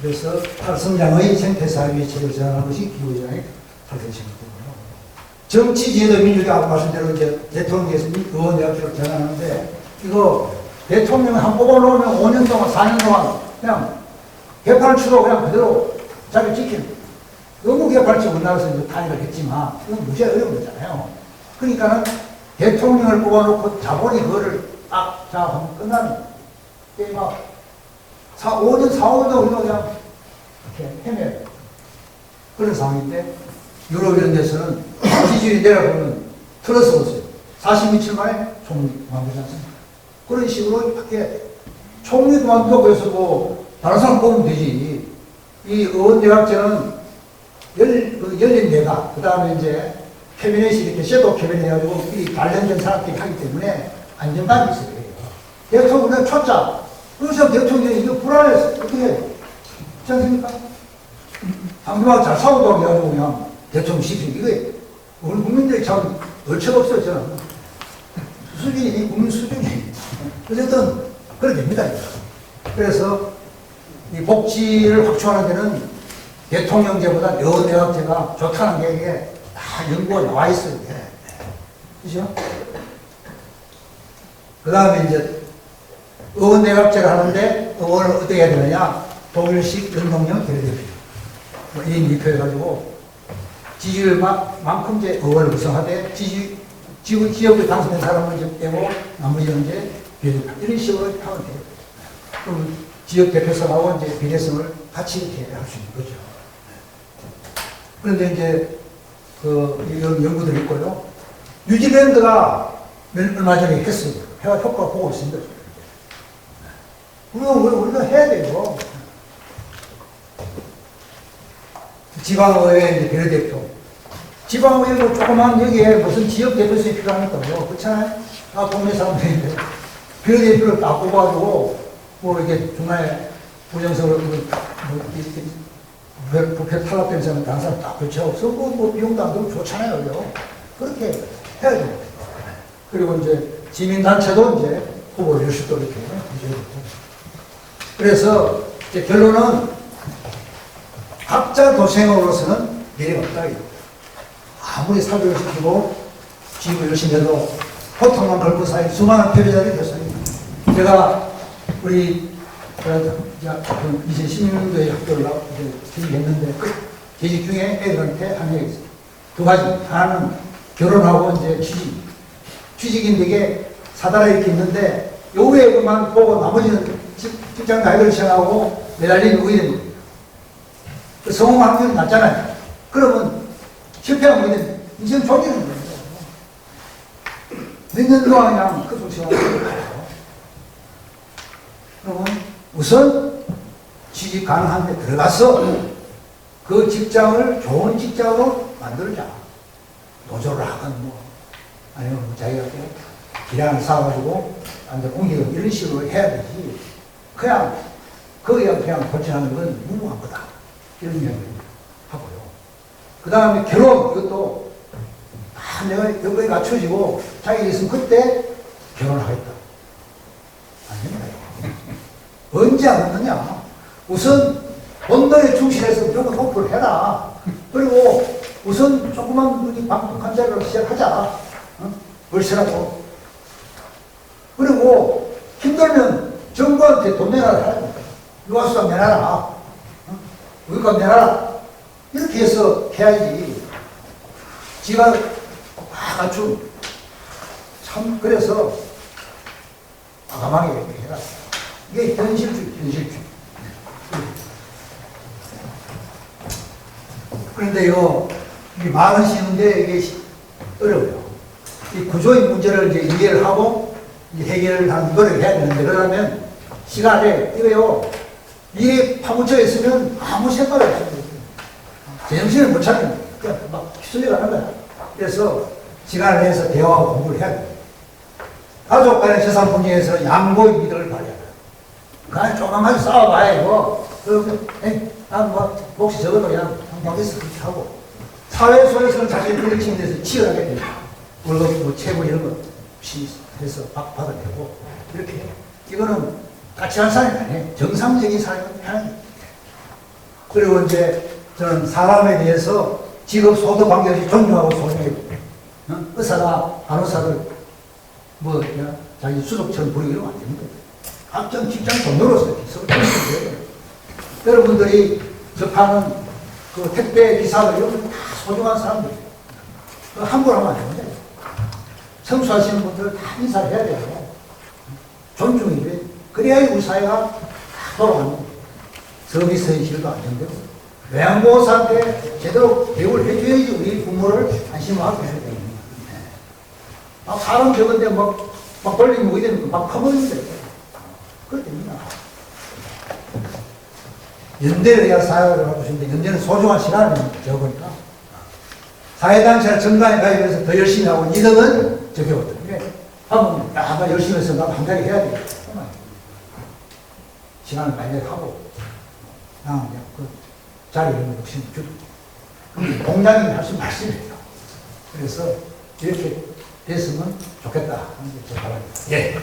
그래서 탈성장의 생태사회의 체제를 제안하는 것이 기후위원회의 탈성생각이고요. 정치제도 민주주의 아까 말씀대로 이제 대통령께서 의원 대학교를 제안하는데 이거 대통령 한 뽑아놓으면 5년 동안 4년 동안 그냥 개판치로 그냥 그대로 자기 지키는 너무 개판치 우리나라에서 이제 탄핵을 했지만 이건 무지하게 어려운 거잖아요. 그러니까는 대통령을 뽑아놓고 자본이 그거를 딱 자 하면 끝나는 게임하고 5년, 4, 5년 그냥 이렇게 헤매요. 그런 상황인데, 유럽 이런 데서는 지지율이 내려가면 틀어서 오세요. 40며칠 만에 총리 그만두지 않습니까? 그런 식으로 밖에 총리 그만두고 해서 뭐, 다른 사람 뽑으면 되지. 이 의원대학제는 열린 내가, 그 다음에 이제 캐비넷이 이렇게 섀도우 캐비넷 해가지고 이 관련된 사람들이 하기 때문에 안정감이 있어요. 대통령은 초짜. 그래서 대통령이 이거 불안해서 어떻게 해요? 그렇지 않습니까? 상대방 잘 싸우고 해가지고 그냥 대통령 시키는 이거예요. 우리 국민들이 참 얼척 없어요, 저는. 수준이 국민 수준이. 어쨌든, 그래 됩니다. 그래서 이 복지를 확충하는 데는 대통령제보다 여대학제가 좋다는 게 이게 다 연구가 나와 있어요. 그죠? 그 다음에 이제 의원내각제를 하는데 의원을 어떻게 해야 되느냐? 독일식 연동형 비례대표 1인 2표 해가지고 지지율만큼 이제 의원을 구성하되 지역에 당선된 사람을 이제 빼고 나머지는 이제 비례대표 이런 식으로 하면 돼요. 그럼 지역 대표성하고 이제 비례성을 같이 이렇게 할 수 있는 거죠. 그런데 이제 이런 연구들이 있고요. 뉴질랜드가 얼마 전에 했어요. 해가 효과가 보고 있습니다. 우리가 해야 돼요. 지방의회 비례대표. 지방의회도 조그만 여기에 무슨 지역 대표성이 필요하니까요. 그렇잖아요? 아, 동네 사람들인데. 비례대표를 딱 뽑아주고, 뭐 이렇게 중간에 부정선거, 부패 탈락된 사람, 다른 사람 딱 교체하고, 선거 뭐 비용도 안 들고 좋잖아요. 그죠? 그렇게 해야 돼요. 그리고 이제 시민단체도 이제 후보를 열심히 또 이렇게 해줘야 되고. 그래서 이제 결론은 각자 도생으로서는 미래가 없다. 아무리 사교를 시키고 지휘를 열심히 해도 호통만 걸고 사이 수많은 패배자들이 됐습니다. 제가 우리 2016년도에 학교를 재직했는데 그 재직 중에 애들한테 한 얘기 있어요. 두 가지. 하나는 결혼하고 이제 취직인데 이게 사달에 이렇게 있는데 요 외에 그만 보고 나머지는 직장 가입을 시작하고 매달리는 우리는 그 성공 확률이 낮잖아요. 그러면 실패한 우리는 인생 종기는 거예요. 몇 년 동안 그냥 그 소식을 가요. 그러면 우선 취직 가능한 데 들어가서 그 직장을 좋은 직장으로 만들자. 노조를 하건 뭐 아니면 자기가 기량을 쌓아가지고 완전 옮기고 이런 식으로 해야 되지. 그냥 거기가 그냥 도전하는 건 무모한 거다. 이런 이야기를 하고요. 그 다음에 결혼, 이것도 내가 여기에 갖춰지고 자기가 있으면 그때 결혼하겠다. 아닙니다. 언제 하겠느냐. 우선 본도에 충실해서 무조건 오프를 해라. 그리고 우선 조그만 우리 방북한 자리로 시작하자. 벌써라도. 그리고 힘들면 정부한테 돈 내놔라. 유아수당 내놔라. 의료값 내놔라. 이렇게 해서 해야지. 지가 갖춘 참 그래서 과감하게 이렇게 해라. 이게 현실주의. 그런데요, 이게 말은 쉬운데 이게 어려워요. 이 구조의 문제를 이제 이해를 하고 이제 해결을 하는 노력을 해야 되는데, 그러려면 시간에 이거요, 일에 파묻혀 있으면 아무 생각이 없어요. 제정신을 못 차리는 거예요. 그냥 막 휘둘려가는 거야. 그래서 시간을 내서 대화하고 공부를 해야 돼요. 가족 간의 재산 분야에서 양보의 미덕을 발휘해야 돼요. 그냥 조만하게 싸워봐야 이거. 그러면, 뭐, 혹시 적어도 그냥 한방에서 그렇게 하고. 사회 속에서는 자신의 권력층에 대해서 치열하게 됩니다. 월급, 뭐, 채무 이런 거 없이 해서 받아내고. 이렇게 해요. 이거는 까칠한 사람이 아니에요. 정상적인 사람이 하는 거예요. 그리고 이제 저는 사람에 대해서 직업, 소득 관계없이 존중하고 소중해요. 의사가 간호사들 뭐 그냥 자기 수족처럼 부리고 이러면 안 됩니다. 각종 직장 동료로서 서로 존중해야 돼요. 여러분들이 접하는 그 택배 기사들 이런 건 다 소중한 사람들이에요. 함부로 하면 안 됩니다. 청소하시는 분들 다 인사를 해야 돼요. 존중이 돼요. 그래야 우리 사회가 다 돌아가는 거예요. 서비스의 질도 안정되고. 요양보호사한테 제대로 대우를 해줘야지 우리 부모를 안심하고 해야 돼요. 막 사람 적은데 막 돌리면 뭐 이러면 막 커버리는데. 그렇게 됩니다. 연대를 해야 사회를 하고 싶은데, 연대는 소중한 시간을 적으니까. 사회단체나 정당에 가입해서 더 열심히 하고, 이득은 적용거든요. 하면, 야, 나 열심히 해서 나도 한 자리 해야 돼. 시간을 많이 하고, 그냥 그 자리를 욕심 주고. 공장이 할 수 있습니다. 그래서 이렇게 됐으면 좋겠다 하는 게 제 바람입니다. 예.